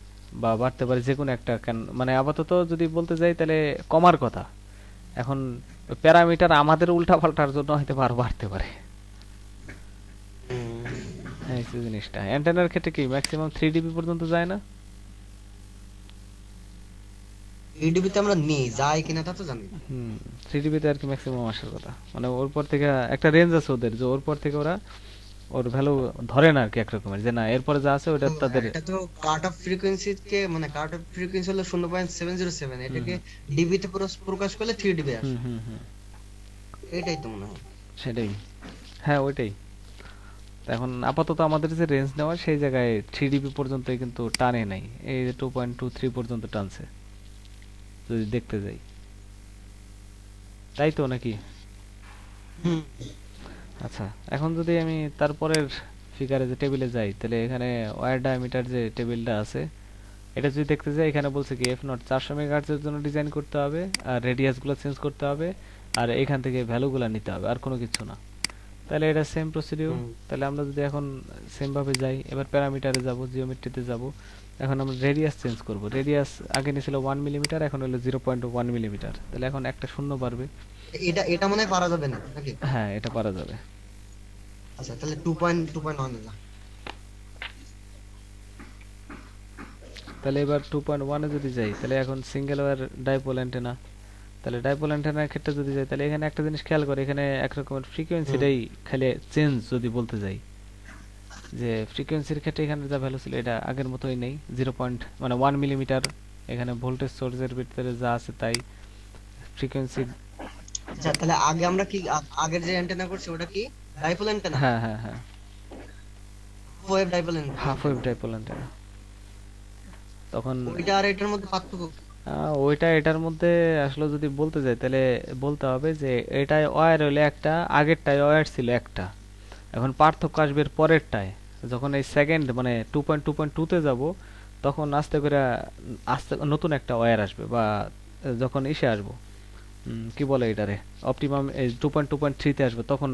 বা বাড়তে পারে, যে কোনো একটা মানে আপাতত যদি বলতে যাই তাহলে কমার কথা। এখন প্যারামিটার আমাদের উল্টা পাল্টার জন্য হয়তো আরো বাড়তে পারে। হুম। হ্যাঁ, এই জিনিসটা অ্যান্টেনার ক্ষেত্রে কি ম্যাক্সিমাম 3 ডিবি পর্যন্ত যায় না? 3 ডিবিতে আমরা নিই, যায় কিনা তা তো জানি না। হুম। 3 ডিবিতে আর কি ম্যাক্সিমাম আসার কথা, মানে ওর পর থেকে একটা রেঞ্জ আছে ওদের, যে ওর পর থেকে ওরা ওর ভ্যালু ধরে না আর কি, একরকমের যে না এরপরে যা আছে ওটা তো তাদের। এটা তো কাট অফ ফ্রিকোয়েন্সি কে, মানে কাট অফ ফ্রিকোয়েন্সি হলো 0.707, হুম এটাকে হুম ডিবিতে প্রকাশ করলে 3 ডিবি হুম আসে। হুম হুম এটাই তো মনে হয়। সেটাই। হ্যাঁ, ওইটাই। তা এখন আপাতত আমাদের যে রেঞ্জ নেওয়া সেই জায়গায় 3 ডিবি পর্যন্তই কিন্তু টানে নাই, এই 2.23 পর্যন্ত টানছে যদি দেখতে যাই, তাই তো নাকি? হুম আচ্ছা, এখন যদি আমি তারপরের ফিগারে যে টেবিলে যাই, তাহলে এখানে ওয়্যার ডায়ামিটার যে টেবিলটা আছে, এটা যদি দেখতে যাই, এখানে বলছে কি এফ নট 400 মেগাহার্টজের জন্য ডিজাইন করতে হবে, আর রেডিয়াস গুলো চেঞ্জ করতে হবে, আর এখান থেকে ভ্যালু গুলা নিতে হবে, আর কোনো কিছু না। তাহলে এটা সেম প্রসিডিউর। হুম তাহলে আমরা যদি এখন সেম ভাবে যাই, এবার প্যারামিটারে যাব, জিওমেট্রিতে যাব। এখন আমরা রেডিয়াস চেঞ্জ করব। রেডিয়াস আগে নিয়েছিল 1 মিলিমিটার, এখন হলো 0.1 মিলিমিটার, তাহলে এখন একটা শূন্য বাড়বে। এটা এটা মনে হয় পারা যাবে না নাকি? হ্যাঁ, এটা পারা যাবে। আচ্ছা, তাহলে 2.1 দিলাম। তাহলে এবার 2.1-এ যদি যাই, তাহলে এখন সিঙ্গেল ওয়্যার ডাইপোল অ্যান্টেনা। তাহলে ডাইপোল অ্যান্টেনার ক্ষেত্রে যদি যাই, তাহলে এখানে একটা জিনিস খেয়াল করে, এখানে একরকমের হুম ফ্রিকোয়েন্সিটাই খালি চেঞ্জ যদি বলতে যাই, যে ফ্রিকোয়েন্সির ক্ষেত্রে এখানে যা ভ্যালু ছিল এটা আগের মতোই নেই, 1 মিলিমিটার। এখানে ভোল্টেজ সোর্সের ভিতরে যা আছে তাই। ফ্রিকোয়েন্সি। আচ্ছা, তাহলে আগে আমরা কি আগের যে অ্যান্টেনা করছি ওটা কি ডাইপোল অ্যান্টেনা? হ্যাঁ হ্যাঁ হ্যাঁ। Wave dipole half wave antenna. Dipole antenna. তখন ওইটা আর এটার মধ্যে পার্থক্য কি? ওইটা এটার মধ্যে আসলে যদি বলতে যাই তাহলে বলতে হবে যে এটায় ওয়্যার হলে একটা, আগেরটায় ওয়্যার ছিল একটা, এখন পার্থক্য আসবে এর পরেরটায়। যখন এই সেকেন্ড মানে 2.2.2 তে যাব তখন আস্তে করে আস্তে নতুন একটা ওয়্যার আসবে, বা যখন ইসে আসবো কি বলে এটারে অপটিমাম 2.2.3 তে আসবে তখন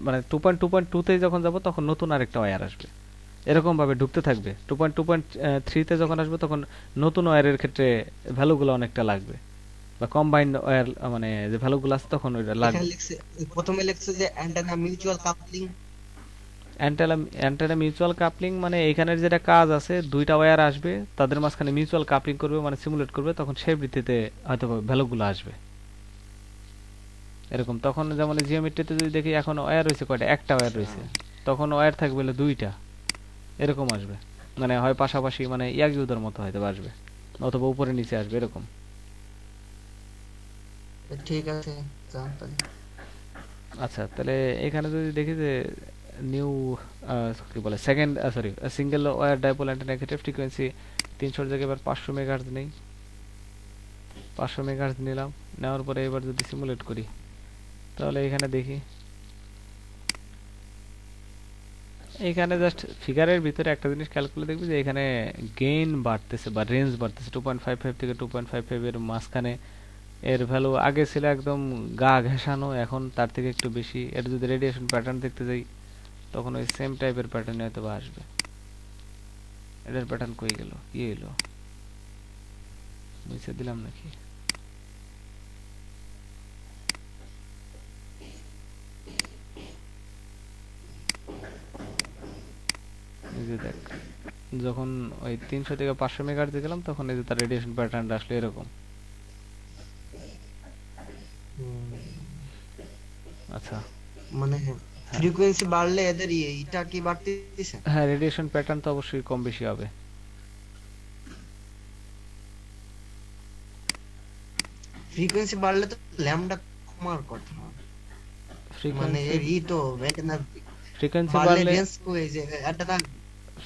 মানে 2.2.2 তে যখন যাব তখন নতুন আরেকটা ওয়্যার আসবে, এরকম ভাবে ঢুকতে থাকবে। 2.2.3 তে যখন আসবে তখন নতুন ওয়্যারের ক্ষেত্রে ভ্যালুগুলো অনেকটা লাগবে, বা কম্বাইন্ড ওয়্যার মানে যে ভ্যালুগুলো আছে তখন ওইটা এখানে লাগবে। লিখছে, প্রথমে লিখছে যে antenna mutual coupling. Antenna antenna mutual coupling মানে এখানের যেটা কাজ আছে, দুইটা ওয়্যার আসবে তাদের মাঝখানে মিউচুয়াল কাপলিং করবে মানে সিমুলেট করবে, তখন সেই ভিত্তিতে হয়তো ভ্যালুগুলো আসবে এরকম। তখন যেমন জিওমেট্রিতে যদি দেখি এখন ওয়্যার রয়েছে কয়টা, একটা ওয়্যার আচ্ছা। রয়েছে, তখন ওয়্যার থাকবে হলো দুইটা, এরকম আসবে। মানে হয় পাশাপাশি মানে ইয়াগিউদের মতো হয়তো আসবে, অথবা উপরে নিচে আসবে এরকম। ঠিক আছে, যা তাহলে। আচ্ছা তাহলে এখানে যদি দেখি যে নিউ কি বলে second sorry single wire dipole অ্যান্টেনার ক্ষেত্রে ফ্রিকোয়েন্সি 300 জায়গায় এবার 500 মেগাহার্টজ নেই, 500 মেগাহার্টজ নিলাম। নেওয়ার পরে এবার যদি সিমুলেট করি তাহলে এখানে দেখি, এখানে জাস্ট ফিগারের ভিতরে একটা জিনিস খেয়াল করলে দেখবি যে এখানে গেইন বাড়তেছে বা রেঞ্জ বাড়তেছে 2.55 থেকে 2.55 এর মাঝখানে। এর ভ্যালু আগে ছিল একদম গা ঘেঁষানো, এখন তার থেকে একটু বেশি। এর যদি রেডিয়েশন প্যাটার্ন দেখতে যাই তখন ওই সেম টাইপের প্যাটার্ন হয়তো বা আসবে। এটার প্যাটার্ন কই গেল, কি হইলো, মুছে দিলাম নাকি? এই যে দেখ, যখন ওই 300 থেকে 500 মেগাহার্টজে গেলাম তখন এই যে তার রেডিয়েশন প্যাটার্নটা আসলে এরকম। আচ্ছা। মানে হ্যাঁ, ফ্রিকোয়েন্সি বাড়লে এদের এটা কি বাড়তেছে? হ্যাঁ রেডিয়েশন প্যাটার্ন তো অবশ্যই কম বেশি হবে। ফ্রিকোয়েন্সি বাড়লে তো ল্যামডা কমার কথা। মানে ফ্রিকোয়েন্সি এর তো অ্যান্টেনার ফ্রিকোয়েন্সি বাড়লে বাড়লে রেঞ্জ কই যে অ্যান্টেনা,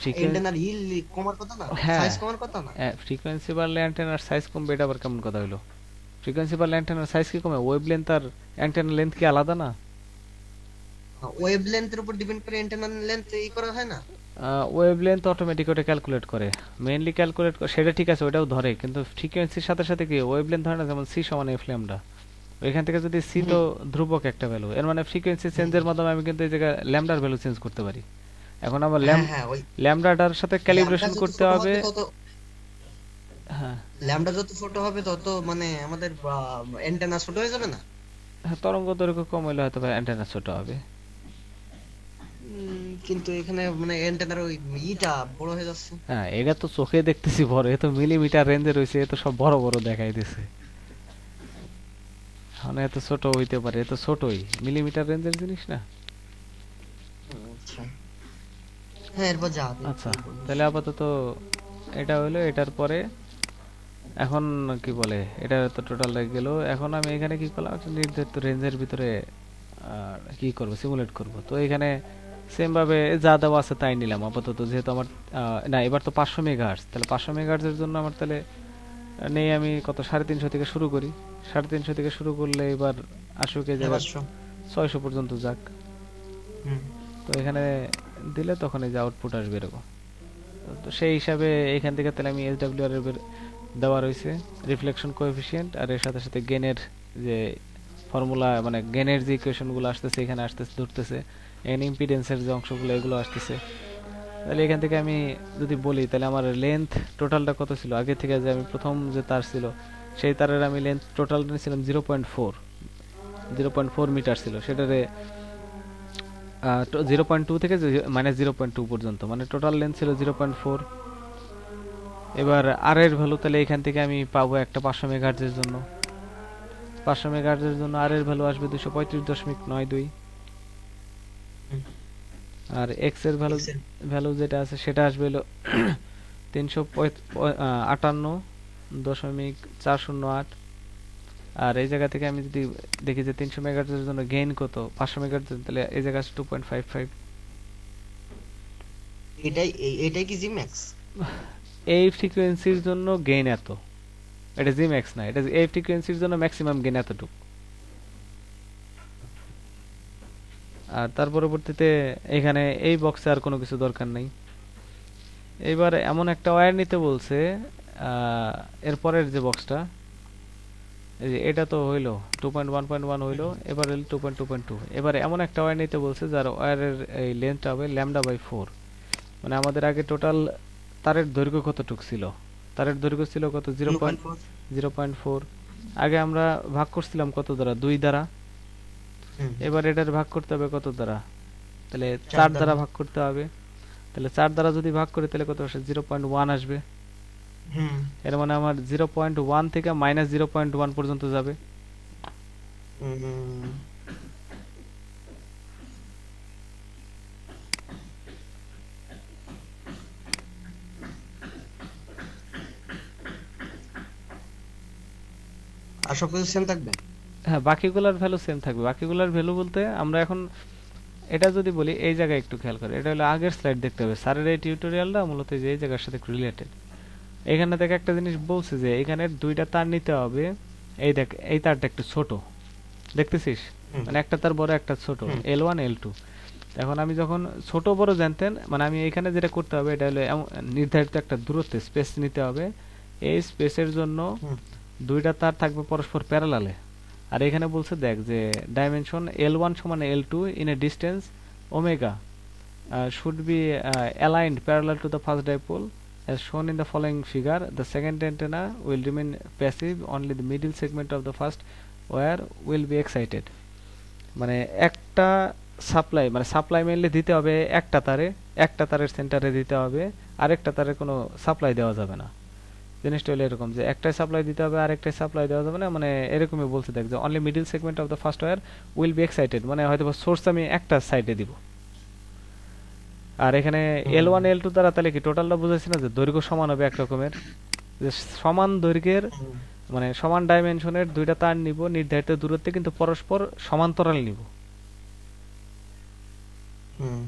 ফ্রিকোয়েন্সি অ্যান্টেনার কমার কথা না, হ্যাঁ, সাইজ কমার কথা না। ফ্রিকোয়েন্সি বাড়লে অ্যান্টেনার সাইজ কমবে, এটা আবার কেমন কথা হলো? ফ্রিকোয়েন্সি বাড়লে অ্যান্টেনার সাইজ কি কমে? ওয়েভ লেন্থ আর অ্যান্টেনার লেন্থ কি আলাদা না? ওয়েভ লেন্থের উপর ডিপেন্ড করে অ্যান্টেনার লেন্থ করা হয় না। ওয়েভ লেন্থ অটোমেটিক ওটা ক্যালকুলেট করে, মেইনলি ক্যালকুলেট করে সেটা ঠিক আছে, ওটাও ধরে, কিন্তু ফ্রিকোয়েন্সির সাথে সাথে কি ওয়েভ লেন্থ ধরে না, যেমন সি সমান এফ ল্যামডা। ওইখান থেকে যদি সি হুম, তো ধ্রুবক একটা ভ্যালু, এর মানে ফ্রিকোয়েন্সি হুম, চেঞ্জের মাধ্যমে আমি কিন্তু এই জায়গায় ল্যামডার ভ্যালু চেঞ্জ করতে পারি। এখন আমার হ্যাঁ হ্যাঁ, ওই ল্যামডাটার সাথে ল্যামডা ক্যালিব্রেশন যত করতে ছোট হবে। হবে তত, হ্যাঁ, ল্যামডা যত ছোট হবে তত মানে আমাদের অ্যান্টেনা ছোট হয়ে যাবে না? হ্যাঁ তরঙ্গ দৈর্ঘ্য কম হলে হয়তো অ্যান্টেনা ছোট হবে। কিন্তু এখানে মানে অ্যান্টেনার ওই বড় হয়ে যাচ্ছে। হ্যাঁ এটা তো চোখে দেখতেছি বড়, এ তো মিলিমিটার রেঞ্জে রয়েছে, এ তো সব বড় বড় দেখাই দিছে। মানে এত ছোট হইতে পারে, এ তো ছোটই, মিলিমিটার রেঞ্জের জিনিস না। আচ্ছা, হ্যাঁ এরপর যা আচ্ছা কি বলিস। তাহলে আপাতত এটা হলো, এটার পরে এখন কি বলে, এটা তো টোটাল গেল। এখন আমি এখানে কি করলাম, একটা নির্ধারিত রেঞ্জের ভিতরে কি করব, সিমুলেট করব। তো এখানে সেম ভাবে যা দেওয়া আছে তাই নিলাম আপাতত, যেহেতু আমার না এবার তো 500 মেগাহার্টজ, তাহলে 500 মেগাহার্টজের জন্য আমার তাহলে নেই আমি কত 350 থেকে শুরু করি। 350 থেকে শুরু করলে এবার আসুক এই হ্যাঁ জায়গায় 500। 600 পর্যন্ত যাক। হুম। তো এখানে দিলে তখন এই যে আউটপুট আসবে এরকম। তো সেই হিসাবে এখান থেকে তাহলে আমি এসডব্লিউআর এর দেওয়া রয়েছে রিফ্লেকশন কোএফিসিয়েন্ট, আর এর সাথে সাথে গেনের যে ফর্মুলা, মানে গেনের যে ইকুয়েশনগুলো আসতেছে এখানে আসতেছে ধরতেছে, এখানে ইম্পিডেন্সের যে অংশগুলো এগুলো আসতেছে। তাহলে এখান থেকে আমি যদি বলি তাহলে আমার লেন্থ টোটালটা কত ছিল, আগে থেকে যে আমি প্রথম যে তার ছিল সেই তারের আমি লেন্থ টোটাল নিয়েছিলাম 0.4 মিটার ছিল, সেটারে 0.2 থেকে -0.2 পর্যন্ত, মানে টোটাল লেন্থ ছিল 0.4। এবার আর এর ভ্যালু তাহলে এখান থেকে আমি পাবো একটা 500 মেগাহার্টজের জন্য, 500 মেগাহার্টজের জন্য আর এর ভ্যালু আসবে 235.92। হুম, আর এক্স এর ভ্যালু এক্সেল। ভ্যালু যেটা আছে সেটা আসবে হলো 358.408। আর এই জায়গা থেকে আমি যদি দেখি যে 300 মেগাহার্টজের জন্য গেইন কত, 500 মেগাহার্টজ, তাহলে এই জায়গা আছে 2.55। এটাই কি জি ম্যাক্স? এই ফ্রিকোয়েন্সির জন্য গেইন এত, এটা জি ম্যাক্স না, এটা এই ফ্রিকোয়েন্সির জন্য ম্যাক্সিমাম গেইন এতটুকু। আর তার পরবর্তীতে এখানে এই বক্সে আর কোনো কিছু দরকার নেই। এবার এমন একটা ওয়্যার নিতে বলছে, এরপরের যে বক্সটা, এই যে এটা তো হইলো 2.1.1 হইলো, এবার হইলো 2.2.2। এবার এমন একটা ওয়্যার নিতে বলছে যার ওয়্যারের এই লেন্থটা হবে λ/4। মানে আমাদের আগে টোটাল তারের দৈর্ঘ্য কতটুক ছিল? তারের দৈর্ঘ্য ছিল কত? 0.4। 0.4। আগে আমরা ভাগ করছিলাম কত দ্বারা? 2 দ্বারা। হুম। এবার এটার ভাগ করতে হবে কত দ্বারা? তাহলে 4 4 দ্বারা দ্বারা। ভাগ করতে হবে। তাহলে 4 দ্বারা যদি ভাগ করি তাহলে কত আসে? 0.1 আসবে। হুম। এর মানে আমার 0.1 থেকে -0.1 পর্যন্ত যাবে। হুম। আর সবকিছু সেম থাকবে? হ্যাঁ, বাকিগুলোর ভ্যালু সেম থাকবে। বাকিগুলোর ভ্যালু বলতে আমরা এখন এটা যদি বলি, এই জায়গায় একটু খেয়াল করে, এটা হলো আগের স্লাইড দেখতে হবে। স্যারের এই টিউটোরিয়ালটা মূলত যে এই জায়গার সাথে রিলেটেড। এখানে থেকে একটা জিনিস বলছে যে এখানে দুইটা তার নিতে হবে। এই দেখ, এই তারটা একটু ছোট দেখতেছিস, হুম। মানে একটা তার বড় একটা ছোট, হুম। L1 L2। এখন আমি যখন ছোট বড় জানতেন, মানে আমি এখানে যেটা করতে হবে এটা হলো নির্ধারিত একটা দূরত্বে স্পেস নিতে হবে। এই স্পেসের জন্য হুম। দুইটা তার থাকবে পরস্পর প্যারালালে। আর এখানে বলছে দেখ যে ডাইমেনশন L1 সমান L2 in a distance omega should be aligned parallel to the first dipole as shown in the following figure. The second antenna will remain passive, only the middle segment of the first wire will be excited. মানে একটা supply, মানে supply mainly দিতে হবে একটা তারে, একটা তারের সেন্টারে দিতে হবে, আরেকটা তারে কোনো সাপ্লাই দেওয়া যাবে না। জিনিসটা হলো এরকম যে একটাই সাপ্লাই দিতে হবে আর একটাই সাপ্লাই দেওয়া যাবে না, মানে এরকমই বলছে দেখ যে only middle segment of the first wire will be excited, মানে হয়তো সোর্স আমি একটা সাইডে দিব। আর এখানে L1 L2 দ্বারা তাহলে কি টোটালটা বুঝাইছি না যে দৈর্ঘ্য সমান হবে এক রকমের, যে সমান দৈর্ঘ্যের, হুম। মানে সমান ডাইমেনশনের দুইটা তার নিব নির্ধারিত দূরত্বে কিন্তু পরস্পর সমান্তরাল নিব। হুম।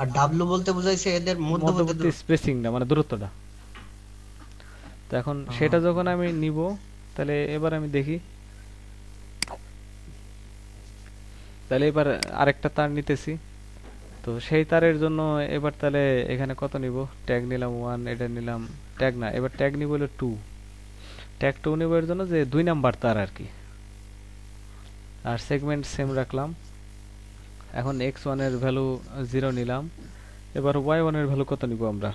আর ডাব্লু বলতে বুঝাইছে এদের মধ্যবর্তী মধ্যবর্তী দূরত্ব। স্পেসিংটা মানে দূরত্বটা। তো এখন সেটা যখন আমি নিব, তাহলে এবার আমি দেখি, তাহলে এবার আরেকটা তার নিতেছি। তো সেই তারের জন্য এবার তাহলে এখানে কত নিব? ট্যাগ নিলাম 1, এটা নিলাম, ট্যাগ না, এবার ট্যাগ নিব হলো 2। ট্যাগ 2 নিব এর জন্য যে 2 নাম্বার তার আর কি। আর সেগমেন্ট সেম রাখলাম। এখন x1 এর ভ্যালু 0 নিলাম। এবার y1 এর ভ্যালু কত নিব আমরা?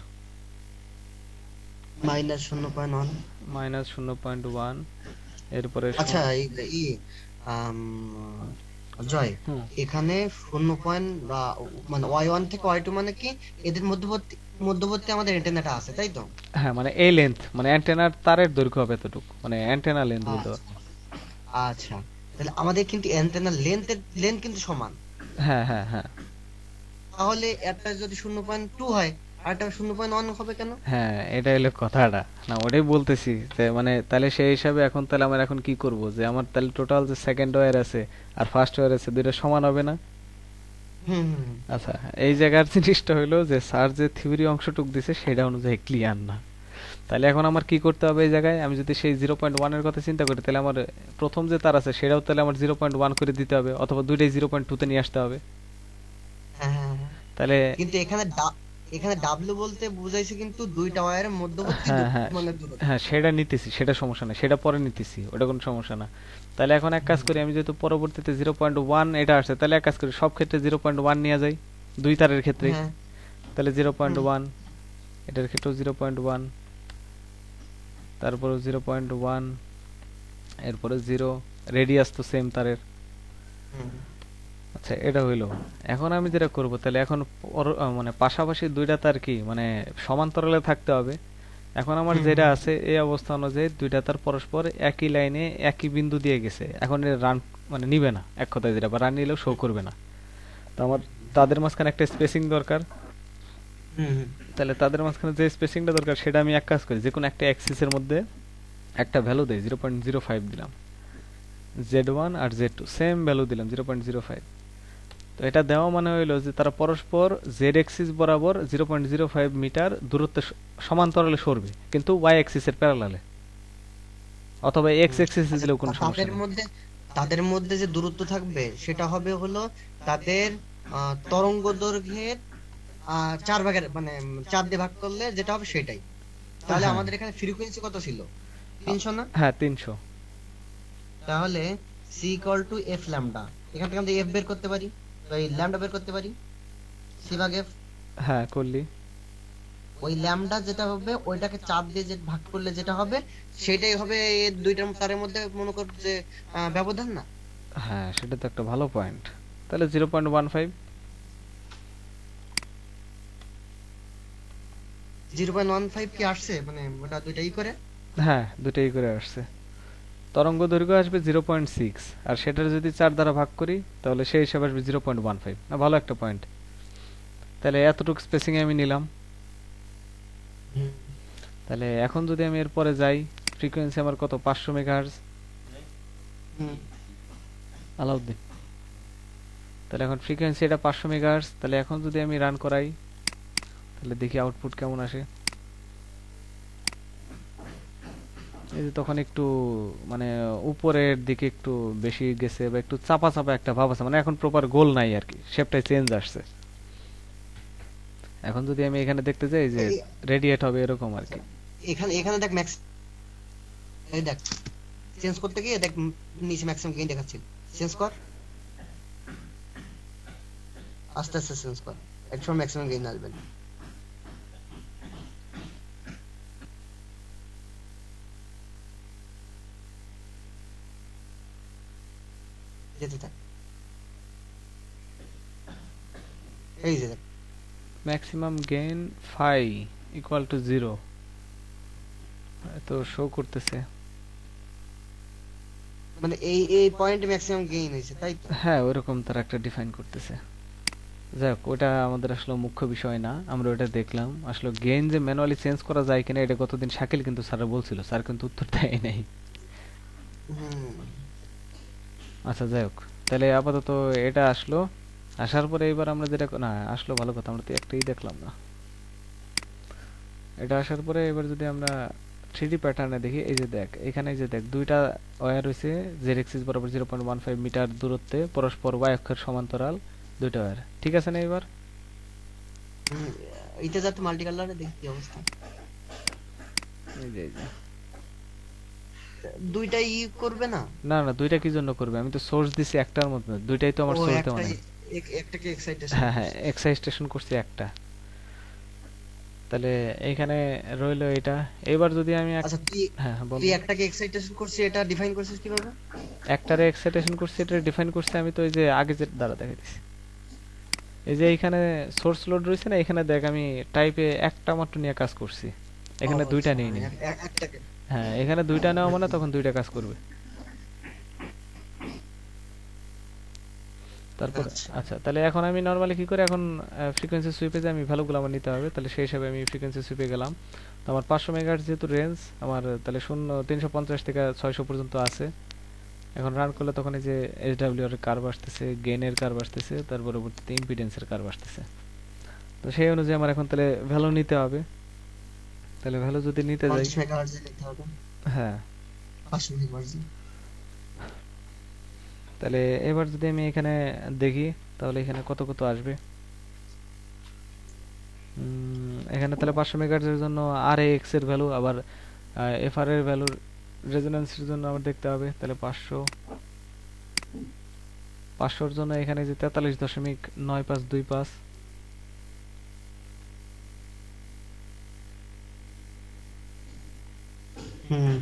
-0.1। -0.1। এরপরে আচ্ছা, ই আম, জয়, হুম, এখানে 0 মানে Y1 থেকে Y2 মানে কি এদের মধ্যবর্তী মধ্যবর্তী আমাদের অ্যান্টেনাটা আছে, তাই তো? হ্যাঁ, মানে এই লেন্থ, মানে অ্যান্টেনার তারের দৈর্ঘ্য হবে এতটুকু, মানে অ্যান্টেনা লেন্থ বলতে পারো। আচ্ছা। আচ্ছা, তাহলে আমাদের কিন্তু অ্যান্টেনার লেন্থ কিন্তু সমান। হ্যাঁ, হ্যাঁ, হ্যাঁ, তাহলে একটা যদি 0.2 হয় আর একটা 0.1 হবে কেন? হ্যাঁ, এটা হলো কথাটা। না, ওটাই বলতেছি যে মানে তাহলে সেই হিসাবে এখন তাহলে আমার এখন কি করব, যে আমার তাহলে টোটাল যে সেকেন্ড ওয়্যার আছে আর ফার্স্ট ওয়্যার আছে দুইটা সমান হবে না? হুম। হুম। আচ্ছা, এই জায়গার জিনিসটা হলো যে স্যার যে থিওরি অংশটুক দিছে সেটা অনুযায়ী ক্লিয়ার না। তাহলে এখন আমার কি করতে হবে এই জায়গায়? আমি যদি সেই 0.1 এর কথা চিন্তা করি, তাহলে আমার প্রথম যে তার আছে সেটাও তাহলে আমার 0.1 করে দিতে হবে, অথবা দুইটাই 0.2 তে নিয়ে আসতে হবে। হ্যাঁ, হ্যাঁ, হ্যাঁ। তাহলে কিন্তু এখানে ডাব্লু বলতে বুঝাইছে কিন্তু দুইটা ওয়্যারের মধ্যবর্তী হ্যাঁ, হ্যাঁ, মানে দূরত্ব। হ্যাঁ, সেটা নিতেছি, সেটা সমস্যা না, সেটা পরে নিতেছি, ওটা কোনো সমস্যা না। তাহলে এখন এক কাজ হুম। করি, আমি যেহেতু পরবর্তীতে 0.1 এটা আসছে, তাহলে এক কাজ করি সব ক্ষেত্রে 0.1 নিয়ে যাই, দুই তারের ক্ষেত্রেই। হ্যাঁ। তাহলে হুম। 0.1, এটার ক্ষেত্রেও 0.1, তারপরে 0.1, এরপরে 0, রেডিয়াস তো সেম তারের। হুম। আচ্ছা, এটা হইলো। এখন আমি যেটা করব, তাহলে এখন মানে পাশাপাশি দুইটা তার কি মানে সমান্তরালে থাকতে হবে। এখন আমার হুম। যেটা হুম। আছে এই অবস্থা অনুযায়ী দুইটা তার পরস্পর একই লাইনে একই বিন্দু দিয়ে গেছে, এখন এর রান মানে নিবে না, এক কথায় যেটা, বা রান নিলেও শো করবে না। তো আমার তাদের মাঝখানে একটা স্পেসিং দরকার। হুম। তাহলে তাদের মাঝখানে যে স্পেসিংটা দরকার সেটা আমি এক কাজ করি, যে কোনো একটা অ্যাক্সিসের মধ্যে একটা ভ্যালু দেই, 0.05 দিলাম। Z1 আর Z2 সেম ভ্যালু দিলাম 0.05। তো তো এটা দেওয়া মানে হইলো যে তারা পরস্পর জেড এক্সিস বরাবর 0.05 মিটার দূরত্বে সমান্তরালে সরবে, কিন্তু ওয়াই এক্সিস এর প্যারালালে, অথবা এক্স হুম। এক্সিসে আচ্ছা, দিলেও কোনো সমস্যা তাদের নেই। মধ্যে যে দূরত্ব থাকবে সেটা হবে হলো তাদের তরঙ্গ দৈর্ঘ্যের 4 ভাগের মানে 4 দিয়ে ভাগ করলে যেটা হবে সেটাই। তাহলে হ্যাঁ আমাদের এখানে ফ্রিকোয়েন্সি কত ছিল? আ- 300 না? হ্যাঁ 300। তাহলে C equal to F lambda, এখান থেকে আমরা এফ বের করতে পারি, তো এই ল্যামডা বের করতে পারি, সি ভাগ এফ। হ্যাঁ করলি। ওই ল্যামডা যেটা হবে ওইটাকে 4 দিয়ে যে ভাগ করলে যেটা হবে সেটাই হবে এই দুইটার তারের মধ্যে মনে কর যে ব্যবধান না। হ্যাঁ সেটা তো একটা ভালো পয়েন্ট। তাহলে 0.15। 0.15 কি আসছে মানে ওটা দুইটাই করে? হ্যাঁ দুটাই করে আসছে। তরঙ্গ দৈর্ঘ্য আসবে 0.6, আর সেটার যদি 4 দ্বারা ভাগ করি তাহলে সেই হিসাবে আসবে 0.15। না ভালো একটা পয়েন্ট। তাহলে এতটুকু স্পেসিং আমি নিলাম। হুম। তাহলে এখন যদি আমি এরপরে যাই, ফ্রিকোয়েন্সি আমার কত, 500 মেগাহার্জ। হুম। আলাউদ্দিন, তাহলে এখন ফ্রিকোয়েন্সি এটা 500 মেগাহার্জ। তাহলে এখন যদি আমি রান করাই তাহলে দেখি আউটপুট কেমন আসে। এই যে তখন একটু মানে উপরের দিকে একটু বেশি গেছে, বা একটু চাপা চাপা একটা ভাব আছে, মানে এখন প্রপার গোল নাই আর কি, শেপটাই চেঞ্জ আসছে। এখন যদি আমি এখানে দেখতে যাই যে এ- রেডিয়েট হবে এরকম আর কি। এখানে এখানে দেখ ম্যাক্স, এই দেখ চেঞ্জ করতে গিয়ে দেখ নিচে ম্যাক্সিমাম গেইন দেখাচ্ছে। চেঞ্জ কর, আস্তে আস্তে চেঞ্জ কর, একসময় ম্যাক্সিমাম গেইন আসবে না। যেতে থাক, এই যে দেখ। Maximum gain phi equal to 0 তো শো করতেছে। মানে এই এই পয়েন্টে ম্যাক্সিমাম গেইন হয়েছে তাই তো? হ্যাঁ ওইরকম তারা একটা ডিফাইন করতেছে। যাই হোক ওটা আমাদের আসলে মুখ্য বিষয় না, আমরা ওটা দেখলাম। আসলে গেইন যে ম্যানুয়ালি চেঞ্জ করা যায় কিনা এটা গতদিন শাকিল কিন্তু স্যার বলছিল, স্যার কিন্তু উত্তর দেয় নাই। হুম। আচ্ছা যাই হোক, তাহলে আপাতত এটা আসলো। আসার পরে এবার আমরা যেটা না আসলো ভালো কথা, আমরা তো একটাই দেখলাম না। এটা আসার পরে এবার যদি আমরা 3D প্যাটার্নে দেখি, এই যে দেখ এখানে, এই যে দেখ দুইটা ওয়্যার রয়েছে জেড এক্সিস বরাবর 0.15 মিটার দূরত্বে পরস্পর y অক্ষের সমান্তরাল দুইটা ওয়্যার, ঠিক আছে না এবার? হুম, এইটা যাতে মাল্টি কালারে দেখি কি অবস্থা। এই যে দুইটাই করবে না? না না দুইটা কি জন্য করবে, আমি তো সোর্স দিছি একটার মধ্যে, দুইটাই তো ও আমার সোর্স দেওয়া একটাই, নাই। একটাকে এক্সাইটেশন হ্যাঁ হ্যাঁ করছে। এক্সাইটেশন করছি একটা। তাহলে এইখানে রইলো এটা। এবার যদি আমি আচ্ছা তুই হ্যাঁ হ্যাঁ বল তুই বল। একটাকে এক্সাইটেশন করছিস, এটা ডিফাইন করছিস কিভাবে? একটারে এক্সাইটেশন করছি, এটা ডিফাইন করছি আমি তো ওই যে আগে যে দ্বারা দেখাইছি। এই যে এইখানে সোর্স লোড রয়েছে না, এখানে দেখ আমি টাইপে একটা মাত্র নিয়ে কাজ করছি, ও এখানে দুইটা আচ্ছা, নেই নেই। একটাকে। হ্যাঁ এখানে দুইটা নেওয়া মানে তখন দুইটা কাজ করবে। তারপর আচ্ছা। আচ্ছা তাহলে এখন আমি নরমালি কি করে, এখন ফ্রিকোয়েন্সি সুইপে যে আমি ভ্যালুগুলো আমার নিতে হবে, তাহলে সেই হিসাবে আমি ফ্রিকোয়েন্সি সুইপে গেলাম। তো আমার 500 মেগাহার্টজ যেহেতু রেঞ্জ আমার, তাহলে 350 থেকে 600 পর্যন্ত আছে। এখন রান করলে তখন এই যে SW এর কার্ভ আসতেছে, গেইনের কার্ভ আসতেছে, তার পরবর্তীতে ইম্পিডেন্সের কার্ভ আসতেছে। তো সেই অনুযায়ী আমার এখন তাহলে ভ্যালু নিতে হবে। তাহলে ভ্যালু যদি নিতে যাই, 50 মেগাহার্জ নিতে হবে, হ্যাঁ 500 মেগাহার্জ। তাহলে এবার যদি আমি এখানে দেখি তাহলে এখানে কত কত আসবে। এখানে তাহলে 500 মেগাহার্টজের জন্য RAX এর ভ্যালু, আবার FR এর ভ্যালু, রেজোন্যান্সের জন্য আমার দেখতে হবে। তাহলে 500 জন্য এখানে যে 43.9525। হুম।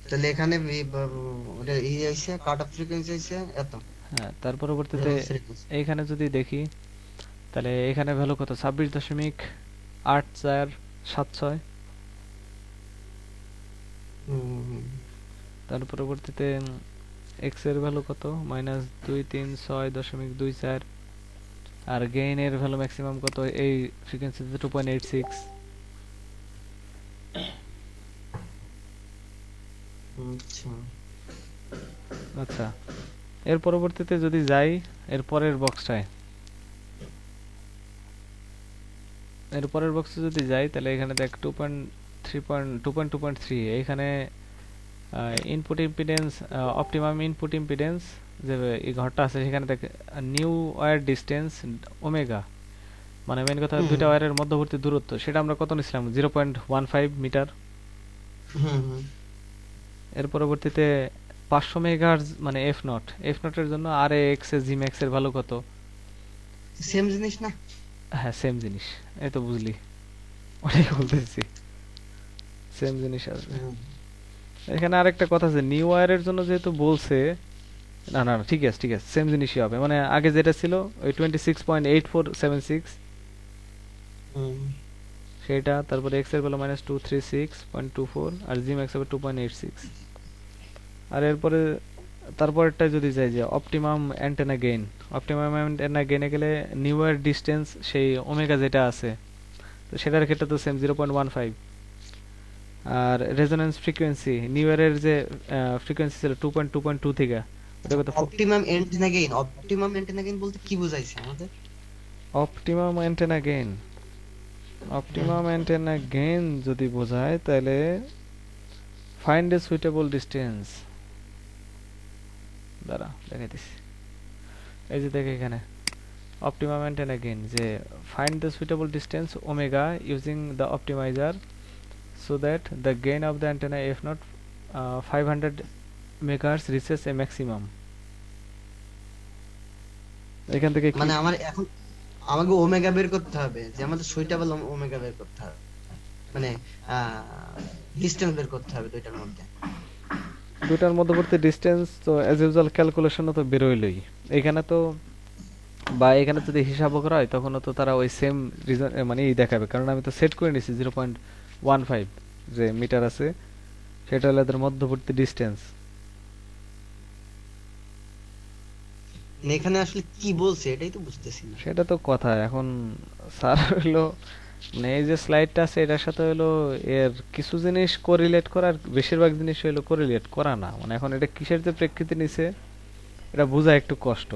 তাহলে এখানে ওটা ইয়ে হইছে, কাট অফ ফ্রিকোয়েন্সি হইছে এত, হ্যাঁ তার পরবর্তীতে রেফারেন্স ফ্রিকোয়েন্সি। এইখানে যদি দেখি তাহলে এখানে ভ্যালু কত, 26.8476। হুম। তার পরবর্তীতে এক্স এর ভ্যালু কত, -236.24। আর গেইন এর ভ্যালু ম্যাক্সিমাম কত এই ফ্রিকোয়েন্সিতে, 2.86। আচ্ছা। আচ্ছা এর পরবর্তীতে যদি যাই এর পরের বক্সটায়, এর পরের বক্সে যদি যাই তাহলে এখানে দেখ 2.2.3 এইখানে input impedance, optimum input impedance যে এই ঘরটা আছে সেখানে দেখ নিউ ওয়্যার ডিসটেন্স ওমেগা, মানে মেন কথা হুম দুইটা ওয়্যারের মধ্যবর্তী দূরত্ব সেটা আমরা কত নিছিলাম 0.15 মিটার। হুম হুম এর পরবর্তীতে 500 মেগাহার্জ মানে এফ নটের জন্য আর এক্স এ জি ম্যাক্স এর ভ্যালু কত? সেম জিনিস না? হ্যাঁ সেম জিনিস, এই তো বুঝলি, ওটাই বলতেছি, সেম জিনিস আসবে। হুম। এখানে আরেকটা কথা আছে, নিউ ওয়্যারের জন্য যেহেতু বলছে, না না না, ঠিক আছে ঠিক আছে, সেম জিনিসই হবে, মানে আগে যেটা ছিল ওই 26.8476 হুম। সেইটা, তারপরে এক্স এর ভ্যালু -236.24 আর জি ম্যাক্স হবে 2.86। আর এরপরে তারপরেরটা যদি যাই যে optimum antenna gain, optimum antenna গেইনে গেলে নিউ ওয়্যার ডিসটেন্স সেই ওমেগা যেটা আছে তো সেটার ক্ষেত্রে তো সেম 0.15। আর রেজোন্যান্স ফ্রিকোয়েন্সি নিউ ইয়ারের যে ফ্রিকোয়েন্সি ছিল 2.2.2 থেকে ওটা কত? অপটিমাম এন্টেনা গেইন বলতে কি বুঝাইছে আমাদের? অপটিমাম অ্যান্টেনা গেইন, হুম। অপটিমাম অ্যান্টেনা গেইন যদি বোঝায় তাহলে ফাইন্ড এ সুইটেবল ডিসটেন্স, দাঁড়া দেখাইতেছি। এই যে দেখে এখানে অপটিমাম অ্যান্টেনা গেইন যে find the suitable distance omega using the optimiser so that the gain of the antenna f not 500 megahertz reaches a maximum। এখান থেকে কি মানে আমার এখন আমাকে ওমেগা বের করতে হবে, যে আমাদের সুইটেবল ওমেগা বের করতে হবে, মানে ডিসটেন্স বের করতে হবে দুইটার মধ্যে। দুটার মধ্যবর্তী ডিসটেন্স তো অ্যাজ ইউজুয়াল ক্যালকুলেশনও তো বেরোইলই এখানে তো, বা এখানে যদি হিসাবও করা হয় তখনও তো তারা ওই সেম রিজন মানে এই দেখাবে, কারণ আমি তো সেট করে নিছি 0.15 যে মিটার আছে সেটা হলো এদের মধ্যবর্তী ডিসটেন্স। মানে এখানে আসলে কি বলছে এটাই তো বুঝতেছি না। সেটা তো কথা এখন স্যার হলো, মানে এই যে স্লাইডটা আছে এটার সাথে হলো এর কিছু জিনিস কোরিলেট করার, বেশিরভাগ জিনিস হলো কোরিলেট করা না, মানে এখন এটা কিসের যে প্রেক্ষিতে নিছে এটা বোঝা একটু কষ্ট।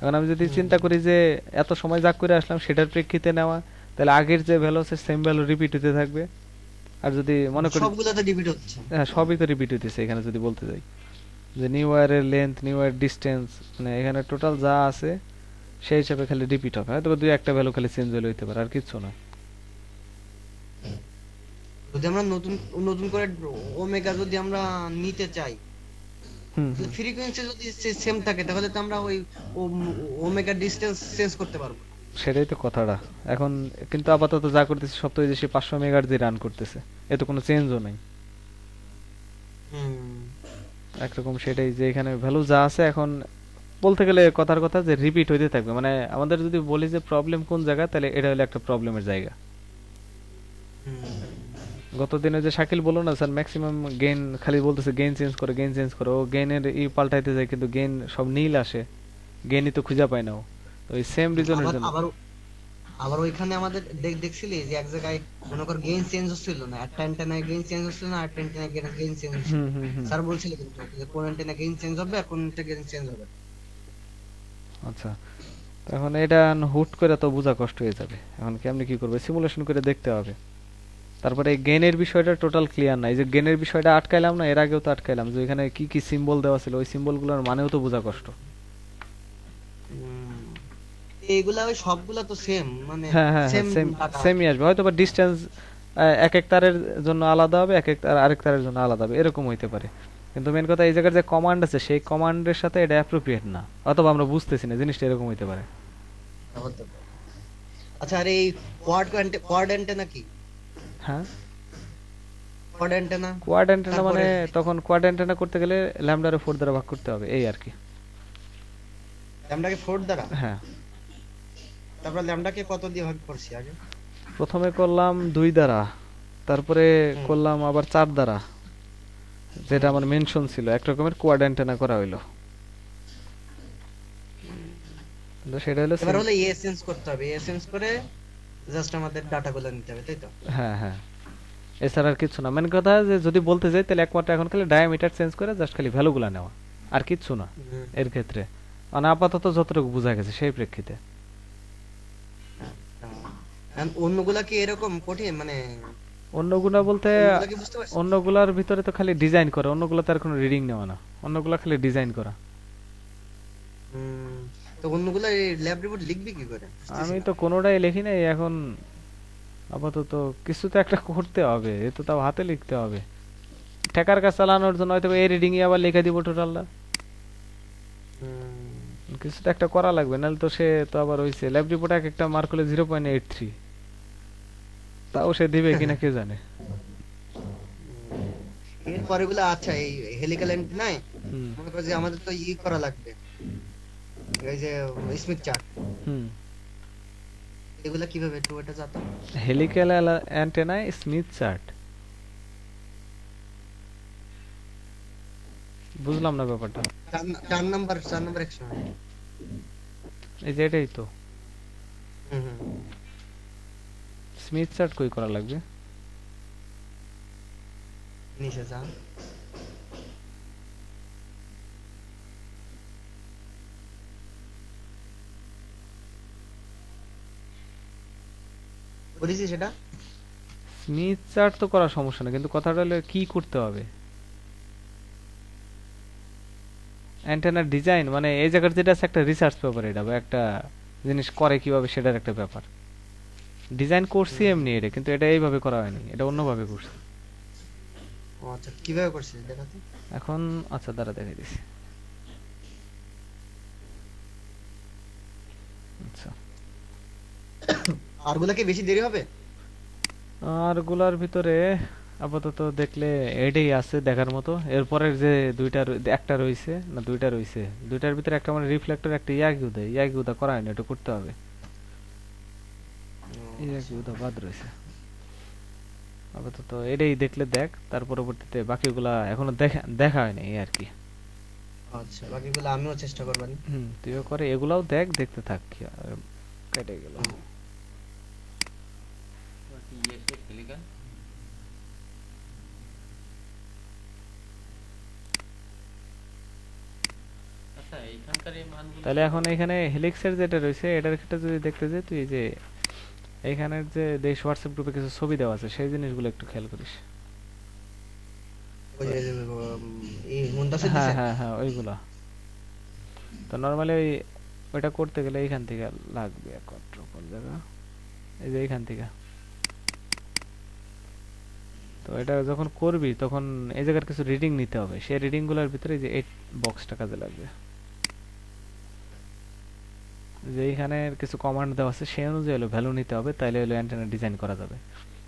এখন আমি যদি হুম। চিন্তা করি যে এত সময় যা করে আসলাম সেটার প্রেক্ষিতে নেওয়া, তাহলে আগের যে ভ্যালু আছে সেম ভ্যালু রিপিট হতে থাকবে। আর যদি মনে করি সবগুলো তো ডিভিড হচ্ছে। হ্যাঁ সবই তো রিপিট হইতেছে এখানে যদি বলতে যাই যে নিউ ওয়্যারের লেন্থ নিউ ওয়্যার ডিসটেন্স, মানে এখানে টোটাল যা আছে সেই হিসাবে খালি রিপিট হবে, হয়তো দুই একটা ভ্যালু খালি চেঞ্জ হলে হইতে পারে আর কিচ্ছু না। যদি আমরা নতুন নতুন করে ওমেগা যদি আমরা নিতে চাই, হুম হুম, ফ্রিকোয়েন্সি যদি সেম থাকে তাহলে তো আমরা ওই ওমেগা ডিসটেন্স চেঞ্জ করতে পারবো। সেটাই তো কথাটা এখন। কিন্তু আপাতত যা করতেছে সব তো ওই যে সে 500 মেগার দিয়ে রান করতেছে, এত কোনো চেঞ্জও নাই, হুম। একরকম সেটাই যে এখানে ভ্যালু যা আছে এখন বলতে গেলে কথার কথা যে রিপিট হইতে থাকবে, মানে আমাদের যদি বলি যে প্রবলেম কোন জায়গা তাহলে এটা হলো একটা প্রবলেমের জায়গা। হুম। গতদিনে যে শাকিল বললো না স্যার ম্যাক্সিমাম গেইন খালি বলতেছে গেইন চেঞ্জ করে গেইন চেঞ্জ করে, ও গেইনের ই পাল্টাইতে যায় কিন্তু গেইন সব নীল আসে, গেইনই তো খুঁজে পায় না ও, তো ওই সেম রিজনের আবার জন্য। আবার আবার ওইখানে আমাদের দেখছিলি যে এক জায়গায় মনে কর গেইন চেঞ্জ হচ্ছিল না, একটা অ্যান্টেনায় গেইন চেঞ্জ হচ্ছিল না, আরেকটা অ্যান্টেনায় গেইন চেঞ্জ হচ্ছিল। হুম হুম হুম, স্যার বলছিল কিন্তু যে কোন অ্যান্টেনা গেইন চেঞ্জ হবে আর কোন অ্যান্টেনা গেইন চেঞ্জ হবে না। আচ্ছা, তো এখন এটা হুট করে তো বোঝা কষ্ট হয়ে যাবে, এখন কেমনে কি করবে সিমুলেশন করে দেখতে হবে। তারপরে এই গেনের বিষয়টা টোটাল ক্লিয়ার নাই, যে গেনের বিষয়টা আটকাইলাম না, এর আগেও তো আটকাইলাম যে এখানে কি কি সিম্বল দেওয়া ছিল ওই সিম্বলগুলোর মানেও তো বোঝা কষ্ট। উম, এইগুলা ওই সবগুলা তো সেম, মানে হ্যাঁ হ্যাঁ হ্যাঁ সেম সেম, ডাটা সেমই আসবে। আসবে, হয়তো বা ডিসটেন্স এক এক তারের জন্য আলাদা হবে, এক এক তার আরেক তারের জন্য আলাদা হবে, এরকম হইতে পারে। কিন্তু মেন কথা এই জায়গার যে কমান্ড আছে সেই কমান্ডের সাথে এটা অ্যাপ্রোপ্রিয়েট না, অথবা আমরা বুঝতেছি না জিনিসটা এরকম হইতে পারে। হতে পারে। আচ্ছা, আর এই কোয়াড অ্যান্টেনা কি? হ্যাঁ, কোয়াড অ্যান্টেনা, কোয়াড অ্যান্টেনা তারপরে মানে তখন কোয়াড অ্যান্টেনা করতে গেলে ল্যামডারে 4 দ্বারা ভাগ করতে হবে এই আর কি। ল্যামডাকে 4 দ্বারা, হ্যাঁ, তারপর ল্যামডাকে কত দিয়ে ভাগ করছি আগে? প্রথমে করলাম 2 দ্বারা, তারপরে হুম করলাম আবার 4 দ্বারা, যেটা হুম। আমার মেনশন ছিল এক রকমের কোয়াড অ্যান্টেনা করা হইলো, কিন্তু সেটা হলো এবার সিম। হলো এ চেঞ্জ করতে হবে, এ চেঞ্জ করে জাস্ট আমাদের ডাটাগুলো নিতে হবে, তাই তো? হ্যাঁ হ্যাঁ, এছাড়া আর কিছু না, মেন কথা যে যদি বলতে যাই তাহলে একমাত্র এখন খালি ডায়ামিটার চেঞ্জ করে জাস্ট খালি ভ্যালুগুলা নেওয়া। আর কিচ্ছু না হুম, এর ক্ষেত্রে, মানে আপাতত যতটুকু বোঝা গেছে সেই প্রেক্ষিতে। আচ্ছা। অন্যগুলা কি এরকম কঠিন মানে অন্যগুলা বলতে অন্যগুলা কি বুঝতে পারছি? অন্যগুলার ভিতরে তো খালি ডিজাইন করা, অন্যগুলা তার কোনো রিডিং নেওয়া না, অন্যগুলা খালি ডিজাইন করা। হুম, তো অন্যগুলা ল্যাব রিপোর্ট লিখবি কি করে বুঝতেছি আমি না। তো কোনোটাই লিখি নাই এখন, আপাতত কিছু তো একটা করতে হবে, এ তো তাও হাতে লিখতে হবে। ঠেকার কাজ চালানোর জন্য হয়তো এই রিডিং এ আবার লিখে দিব টোটালটা, হুম, কিছু তো একটা করা লাগবে, নাহলে তো সে তো আবার হইছে ল্যাব রিপোর্ট এক একটা মার্ক হলে 0.83, তাও সে দিবে কিনা কে জানে। এর পরেগুলো আচ্ছা এই হেলিক্যাল এন্ড নাই, হুম মনে করো যে আমাদের তো করা লাগবে, এই যে স্মিথ চার্ট, হুম। এগুলা কিভাবে একটু এটা জানতো। হেলিক্যাল অ্যান্টেনায় স্মিথ চার্ট, বুঝলাম না ব্যাপারটা। 4 নাম্বার একশন। এই যে এটাই তো হুম হুম, স্মিথ চার্ট কই করা লাগবে? নিচে যা। করেছি সেটা। স্মিথ চার্ট তো করার সমস্যা না, কিন্তু কথাটা হলো কি করতে হবে। অ্যান্টেনার ডিজাইন মানে এই জায়গার যেটা আছে একটা রিসার্চ পেপার, এটা বা একটা জিনিস করে কিভাবে সেটার একটা ব্যাপার। ডিজাইন করছি হুম, এমনি এটা, কিন্তু এটা এইভাবে করা হয়নি, এটা অন্যভাবে করছি। ও আচ্ছা কিভাবে করছিস দেখাতে। এখন আচ্ছা দাঁড়া দেখাই দিছি। আচ্ছা, আরগুলা কি বেশি দেরি হবে? আর গুলার ভিতরে আপাতত দেখলে এটাই আছে দেখার মতো। এরপরের যে একটা রইছে না দুইটা রইছে, দুইটার ভিতরে একটা মানে রিফ্লেক্টর একটা ইয়াগিউদা করা হয়নি, এটা করতে হবে। ও আচ্ছা ইয়াগিউদা বাদ রয়েছে আপাতত। এটাই দেখলে দেখ, তার পরবর্তীতে বাকিগুলা এখনো দেখা দেখা হয়নি এই আর কি। আচ্ছা, বাকিগুলো আমিও চেষ্টা করবানি। তুইও করে এগুলাও দেখ, দেখতে থাক কি আর, কেটে গেল। হুম, বাকি শেষ হেলিক্যাল। আচ্ছা এইখানকার এই মানগুলো তাহলে এখন কিভাবে? এখানে হেলিক্সের যেটা রয়েছে এটার ক্ষেত্রে যদি দেখতে যাই, তুই যে এখানের যে দেশ হোয়াটসঅ্যাপ গ্রুপে কিছু ছবি দেওয়া আছে সেই জিনিসগুলো একটু খেয়াল করিস। ওই তো যে এই মুনতাসির হ্যাঁ দিছে। হ্যাঁ হ্যাঁ ওইগুলা। তো নর্মালি ওইটা করতে গেলে এইখান থেকে লাগবে একমাত্র কোন জায়গা, এই যে এইখান থেকে। তো এটা যখন করবি তখন এই জায়গার কিছু রিডিং নিতে হবে, সেই রিডিং গুলোর ভিতরে এই যে এই বক্সটা কাজে লাগবে। যে এখানে কিছু কমান্ড দেওয়া আছে সেই অনুযায়ী হলো ভ্যালু নিতে হবে, তাইলে হলো অ্যান্টেনা ডিজাইন করা যাবে।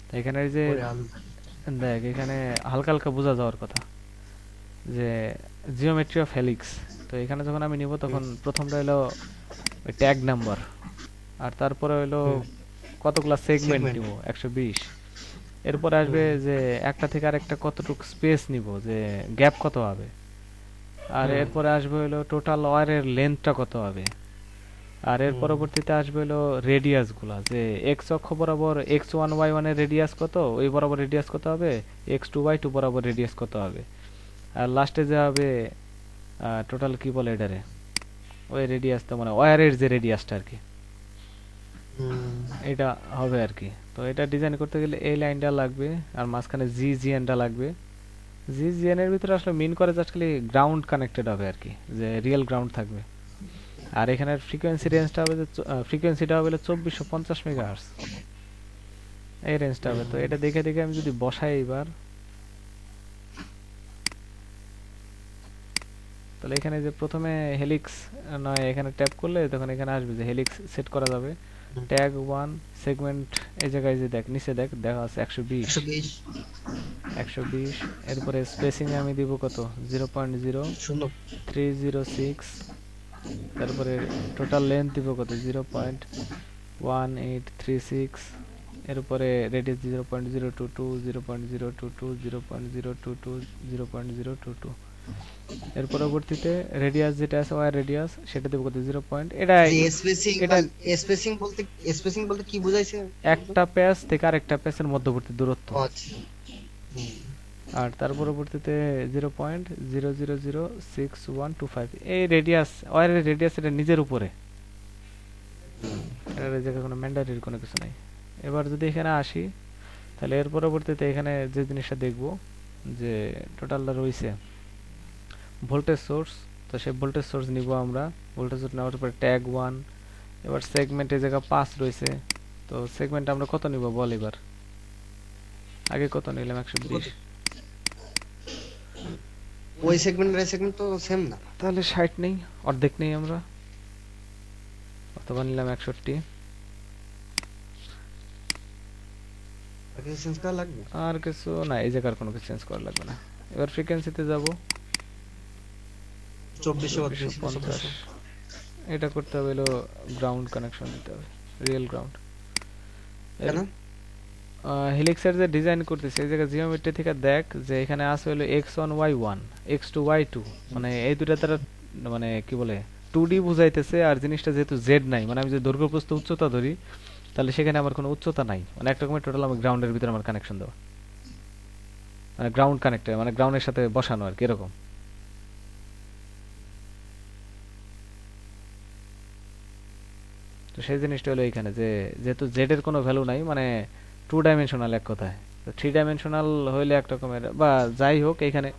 তো এখানে এই যে ওরে আল্লাহ। দেখ এখানে হালকা হালকা বোঝা যাওয়ার কথা যে জিওমেট্রি অফ হেলিক্স। তো এখানে যখন আমি নিব হুম তখন প্রথমটা হলো ওই ট্যাগ নাম্বার, আর তারপরে হলো হুম, কতগুলা সেগমেন্ট সেগমেন্ট। নিব 120। এরপরে আসবে হুম যে একটা থেকে আরেকটা কতটুকু স্পেস নিব, যে গ্যাপ কত হবে। আর হুম এরপরে আসবে হলো টোটাল ওয়্যারের লেন্থটা কত হবে। আর এর হুম পরবর্তীতে আসবে হলো রেডিয়াস গুলা, যে এক্স অক্ষ বরাবর x1 y1 এর রেডিয়াস কত, ওই বরাবর রেডিয়াস কত হবে, x2 y2 বরাবর রেডিয়াস কত হবে। আর লাস্টে যে হবে টোটাল কি বলে এটারে, ওই রেডিয়াস তো মানে ওয়্যারের যে রেডিয়াসটা আর কি, হুম, এটা হবে আর কি। তো এটা ডিজাইন করতে গেলে এই লাইনটা লাগবে, আর মাঝখানে জিএনটা লাগবে। জিএন এর ভিতরে আসলে মিন করে জাস্ট খালি গ্রাউন্ড কানেক্টেড হবে আর কি, যে রিয়েল গ্রাউন্ড থাকবে। আর এখানের ফ্রিকোয়েন্সি রেঞ্জটা হবে, যে ফ্রিকোয়েন্সিটা হবে 2450 মেগাহার্টজ, এই রেঞ্জটা হবে। তো হুম। এটা দেখে দেখে আমি যদি বসাই এবার, তাহলে এখানে যে প্রথমে হেলিক্স নয় এখানে ট্যাপ করলে তখন এখানে আসবে যে হেলিক্স সেট করা যাবে। হুম, ট্যাগ ওয়ান সেগমেন্ট, এই জায়গায় যে দেখ নিচে দেখ দেখা আছে 120, 120। 120। এরপরে স্পেসিং আমি দিব কত, শূন্য। 0.0306। তারপরে টোটাল লেন্থ দিব কত, 0.1836। এরপরে রেডিয়াস 0.022, 0.022, 0.022, 0.022। এর পরবর্তীতে রেডিয়াস যেটা আছে ওয়ার রেডিয়াস সেটা দেবো কত, 0 পয়েন্ট। এটা যে স্পেসিং এটা স্পেসিং বলতে কি বুঝাইছে? একটা প্যাচ থেকে আরেকটা প্যাচের মধ্যবর্তী দূরত্ব। ও আচ্ছা। হুম, আর তার পরবর্তীতে 0.0006125 এই রেডিয়াস, ওয়্যারের রেডিয়াস এটা নিজের উপরে, এর এই জায়গায় কোনো ম্যান্ডেটরি কোনো কিছু নাই। এবার যদি এখানে আসি তাহলে এর পরবর্তীতে এখানে যে জিনিসটা দেখব যে টোটালটা রয়েছে ভোল্টেজ সোর্স, তো সেই ভোল্টেজ সোর্স নিব আমরা। ভোল্টেজ সোর্স নেওয়ার পরে ট্যাগ 1, এবার সেগমেন্টে জায়গা 5 রয়েছে, তো সেগমেন্ট আমরা কত নিব বল এবার। আগে কত নিলাম 120, ওই সেগমেন্ট আর সেগমেন্ট তো সেম না। তাহলে 60 নেই, অর্ধেক নেই আমরা, অথবা নিলাম 61। আর কিছু চেঞ্জ করা লাগবে? আর কিছু না, এই জায়গার কোনো কিছু চেঞ্জ করা লাগবে না। এবার ফ্রিকোয়েন্সিতে যাব 2450। এটা করতে হবে হলো গ্রাউন্ড কানেকশন দিতে হবে, রিয়েল গ্রাউন্ড। কেন? হেলিক্সের যে ডিজাইন করতেছে এই জায়গা জিওমেট্রি থেকে দেখ যে এখানে আছে হলো x1 y1 x2 y2, মানে এই দুইটা দ্বারা মানে কি বলে 2D বুঝাইতেছে। আর জিনিসটা যেহেতু z নাই, মানে আমি যদি দৈর্ঘ্য প্রস্থ উচ্চতা ধরি তাহলে সেখানে আমার কোনো উচ্চতা নাই, মানে একটা রকমের টোটাল আমার গ্রাউন্ডের ভিতরে আমার কানেকশন দেওয়া, মানে গ্রাউন্ড কানেক্টর, মানে গ্রাউন্ডের সাথে বসানো আর কি এরকম। তো সেই জিনিসটা হলো এখানে যে যেহেতু জেড এর কোনো ভ্যালু নাই, মানে 2 ডাইমেনশনাল এক কথায়, তো 3 ডাইমেনশনাল হইলে এক রকমের বা যাই হোক, এখানে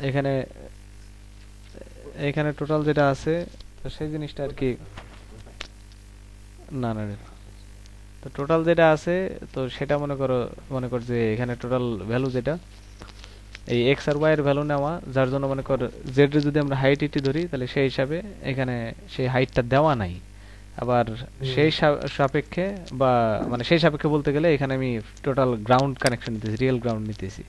এখানে এখানে টোটাল যেটা আছে তো সেই জিনিসটা আর কি না না না। তো টোটাল যেটা আছে তো সেটা মনে কর যে এখানে টোটাল ভ্যালু যেটা এই এক্স আর ওয়াই এর ভ্যালু নেওয়া, যার জন্য মনে কর জেড এর যদি আমরা হাইট ইটি ধরি তাহলে সেই হিসাবে এখানে সেই হাইটটা দেওয়া নাই। আবার সেই সাপেক্ষে বা মানে সেই সাপেক্ষে বলতে গেলে এখানে আমি টোটাল গ্রাউন্ড কানেকশন নিতেছি, রিয়েল গ্রাউন্ড নিতেছি।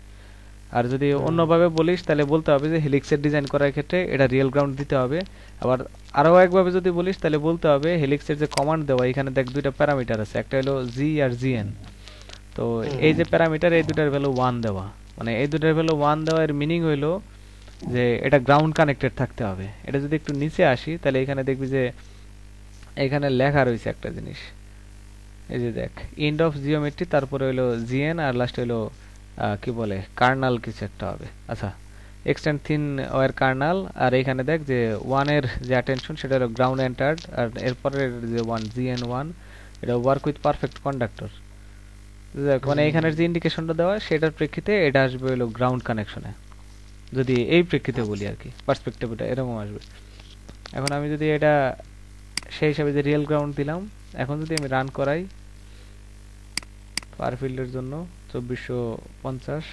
আর যদি অন্যভাবে বলিস তাহলে বলতে হবে যে হেলিক্সের ডিজাইন করার ক্ষেত্রে এটা রিয়েল গ্রাউন্ড দিতে হবে। আবার আরো একভাবে যদি বলিস তাহলে বলতে হবে হেলিক্সের যে কমান্ড দেওয়া, এখানে দেখ দুইটা প্যারামিটার আছে, একটা হলো জি আর জিএন। তো এই যে প্যারামিটার এই দুটার ভ্যালু 1 দেওয়া, মানে এই দুটার ভ্যালু 1 দেওয়া এর মিনিং হইলো যে এটা গ্রাউন্ড কানেক্টেড থাকতে হবে। এটা যদি একটু নিচে আসি তাহলে এখানে দেখবি যে এখানে লেখা রয়েছে একটা জিনিস, এই যে দেখ এন্ড অফ জিওমেট্রি, তারপরে হলো জিএন আর লাস্ট হলো কি বলে কার্নাল কিছু একটা হবে। আচ্ছা, এক্সটেন্ড থিন ওয়্যার কার্নাল। আর এখানে দেখ যে 1 এর যে অ্যাটেনশন সেটা হলো গ্রাউন্ড এন্টার্ড, আর এরপরে যে 1 জিএন1 এটা ওয়ার্ক উইথ পারফেক্ট কন্ডাক্টর। দেখ মানে এখানের যে ইন্ডিকেশনটা দেওয়া সেটার প্রেক্ষিতে এটা আসবে হলো গ্রাউন্ড কানেকশনে, যদি এই প্রেক্ষিতে বলি আর কি, পার্সপেক্টিভটা এরকম আসবে। এখন আমি যদি এটা সেই হিসাবে যে রিয়েল গ্রাউন্ড দিলাম, এখন যদি আমি রান করাই ফার ফিল্ডের জন্য 2450,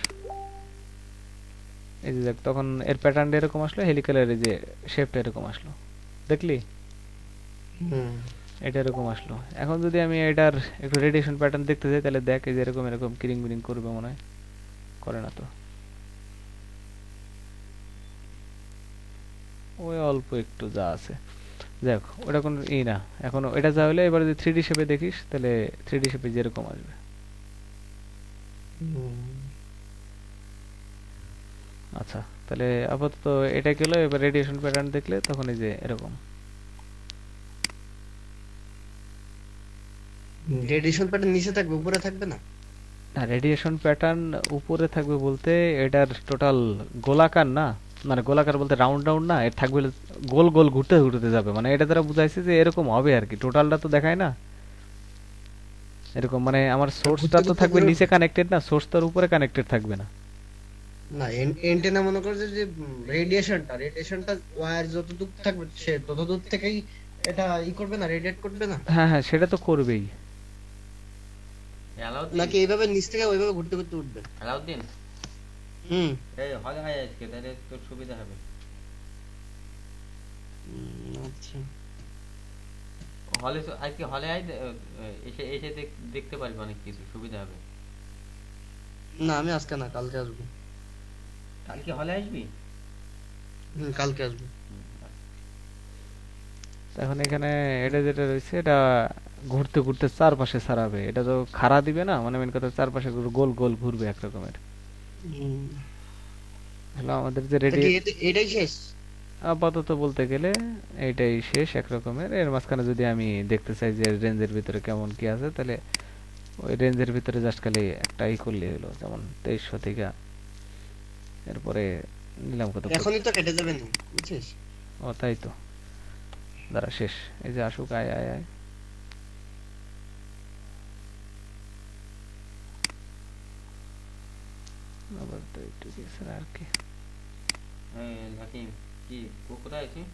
এই যে দেখ তখন এর প্যাটার্নটা এরকম আসলো, হেলিক্যালের এই যে শেপটা এরকম আসলো, দেখলি এটা এরকম আসলো। এখন যদি আমি এটার একটু রেডিয়েশন প্যাটার্ন দেখতে চাই তাহলে দেখ এই যে এরকম এরকম কিরিং বিরিং করবে মনে হয়, করে না তো, ওই অল্প একটু যা আছে দেখ ওটা কোনো ই না। এখন এটা যা হলে এবার যদি 3D শেপে দেখিস তাহলে 3D শেপে যেরকম আসবে। আচ্ছা, তাহলে আপাতত এটা গেল। এবার রেডিয়েশন প্যাটার্ন দেখলে তখন এই যে এরকম। রেডিয়েশন প্যাটার্ন নিচে থাকবে, উপরে থাকবে না? না, রেডিয়েশন প্যাটার্ন উপরে থাকবে বলতে এটার টোটাল গোলাকার না, মানে গোলাকার বলতে রাউন্ড রাউন্ড না, এর থাকবে গোল গোল ঘুরতে ঘুরতে যাবে, মানে এটা দ্বারা বুঝাইছে যে এরকম হবে আর কি। টোটালটা তো দেখায় না এরকম, মানে আমার সোর্সটা তো থাকবে নিচে কানেক্টেড না, সোর্স তার উপরে কানেক্টেড থাকবে না। না, এন্টেনা মনে করছে যে রেডিয়েশনটা ওয়্যার যত দূর থাকবে সে তত দূর থেকেই এটা ই করবে না, রেডিয়েট করবে না? হ্যাঁ হ্যাঁ, সেটা তো করবেই। আলাউদ্দিন, নাকি এইভাবে নিচ থেকে ওইভাবে ঘুরতে ঘুরতে উঠবে? আলাউদ্দিন, এই হলে হয় আজকে, তাহলে তোর সুবিধা হবে। আচ্ছা, হলে আজকে হলে আয়, এসে এসে দেখতে পারবি অনেক কিছু, সুবিধা হবে। না আমি আজকে না, কালকে আসবো। কালকে হলে আসবি? কালকে আসবো। এখন এখানে এটা যেটা রয়েছে এটা ঘুরতে ঘুরতে চারপাশে ছাড়াবে, এটা তো খাড়া দিবে না, মানে মেন কথা চারপাশে গোল গোল ঘুরবে এক রকমের। হলো আমাদের যে রেডি, এটাই শেষ আপাতত বলতে গেলে এইটাই শেষ এক রকমের। এর মাঝখানে যদি আমি দেখতে চাই যে রেঞ্জের ভিতরে কেমন কি আছে তাহলে ওই রেঞ্জের ভিতরে জাস্ট খালি একটাই করলে হলো, যেমন 2300 থেকে এরপরে নিলাম কত এখনই তো কেটে যাবে না, বুঝছিস? ও তাই তো, দাঁড়া শেষ, এই যে আসুক, আয় আয় আয়। আবার তো একটু গেছে আর কি। লাকি কি কোথায় আছিস?